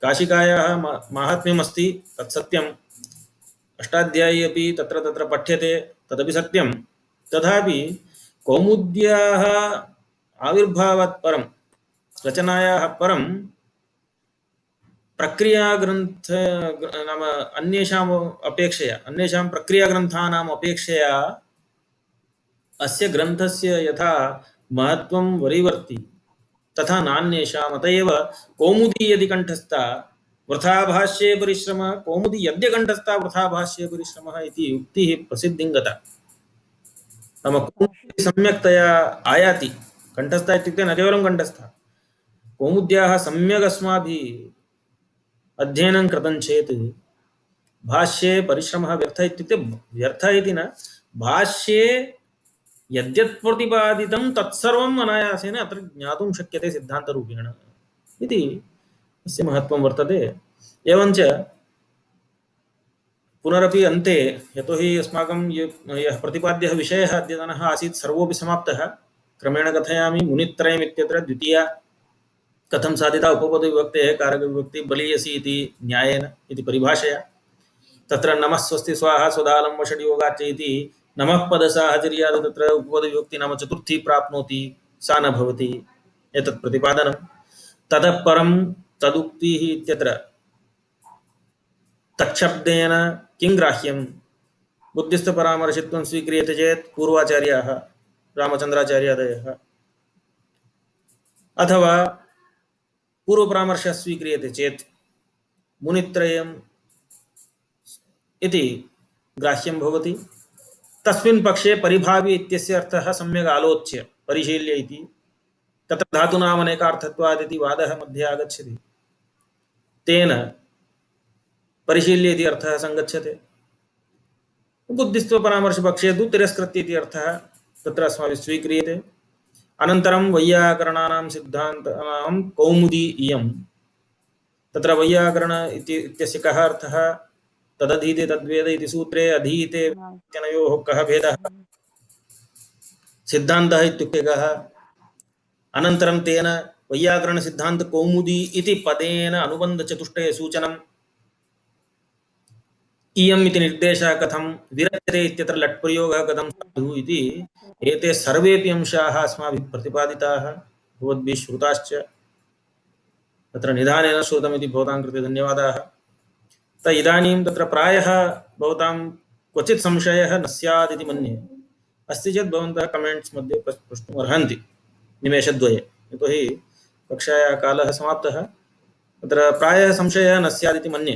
काशिकायाः माहात्म्यमस्ति, तत्सत्यम्। अष्टाध्यायी अपि तत्र तत्र पठ्यते, तदपि सत्यं। तथापि कौमुद्याः आविर्भावात् परं, रचनायाः परं प्रक्रियाग्रन्थ नाम अन्येषाम् अपेक्षया, अन्येषां प्रक्रियाग्रन्थानाम् अपेक्षया अस्य ग्रन्थस्य यथा महत्त्वं वरीवर्ति तथा नान्येषाम्। अत एव कौमुदी यदि कण्ठस्था वृथा भाष्ये परिश्रमः कौमुदी यद्य कंठस्था वृथा भाष्ये परिश्रमः इति उक्तिः प्रसिद्धिं गता। नाम कौमुदी सम्यक्तया आयाति। कंठस्था इत्युक्ते न केवलं कंठस्था, कौमुद्याः सम्यक् अस्माभिः अध्ययनं कृतं चेत् भाष्ये परिश्रमः व्यर्थ इत्युक्ते व्यर्थ इति न, भाष्ये यद्यत् प्रतिपादितं तत्सर्वम् अनायासेन अत्र ज्ञातुं शक्यते सिद्धान्तरूपेण इति अस्य महत्त्वं वर्तते। एवञ्च पुनरपि अन्ते, यतोहि अस्माकं यः प्रतिपाद्यः विषयः अद्यतनः आसीत् सर्वोऽपि समाप्तः, क्रमेण कथयामि। मुनित्रयम् इत्यत्र द्वितीया कथं साधिता उपपदविभक्तेः कारकविभक्ति बलीयसी इति न्यायेन इति परिभाषया। तत्र नमः स्वस्ति स्वाहा स्वदालं वषड्योगाच्च इति नमः पदसाहचर्यात् तत्र उपपदविभक्ति नाम चतुर्थी प्राप्नोति, सा न भवति, एतत् प्रतिपादनं। ततः परं तदुक्तिः इत्यत्र तच्छब्देन किं ग्राह्यं बुद्धिस्थपरामर्शित्वं स्वीक्रियते चेत् पूर्वाचार्याः रामचन्द्राचार्यादयः, अथवा पूर्वपरामर्शः स्वीक्रियते चेत् मुनित्रयम् इति ग्राह्यं भवति। तस्मिन् पक्षे परिभावी इत्यस्य अर्थः सम्यक् आलोच्य परिशील्य इति, तत्र धातूनाम् अनेकार्थत्वात् इति वादः मध्ये आगच्छति, तेन परिशील्य इति अर्थः संगच्छते। बुद्धिस्त्वपरामर्शपक्षे तु तिरस्कृत्य इति अर्थः तत्र अस्माभिः स्वीक्रियते। अनन्तरं वैयाकरणानां सिद्धान्तानां कौमुदी इयं। तत्र वैयाकरण इत्यस्य कः अर्थः? तदधीते तद्वेद इति सूत्रे अधीते इत्यनयोः कः भेदः? सिद्धान्तः इत्युक्ते कः? अनन्तरं तेन वैयाकरणसिद्धान्तकौमुदी इति पदेन अनुबन्धचतुष्टयसूचनम् इयम् इति निर्देशः कथं विरच्यते इत्यत्र लट् प्रयोगः कथं साधुः इति, एते सर्वेपि अंशाः अस्माभिः प्रतिपादिताः, भवद्भिः श्रुताश्च। तत्र निधानेन श्रुतमिति भवतां कृते धन्यवादाः। इदानीं तत्र प्रायः भवतां क्वचित् संशयः न स्यात् इति मन्ये। अस्ति चेत् भवन्तः कमेण्ट्स् मध्ये प्रष्टुम् अर्हन्ति निमेषद्वये, यतोहि कक्षायाः कालः समाप्तः। तत्र प्रायः संशयः न स्यात् इति मन्ये।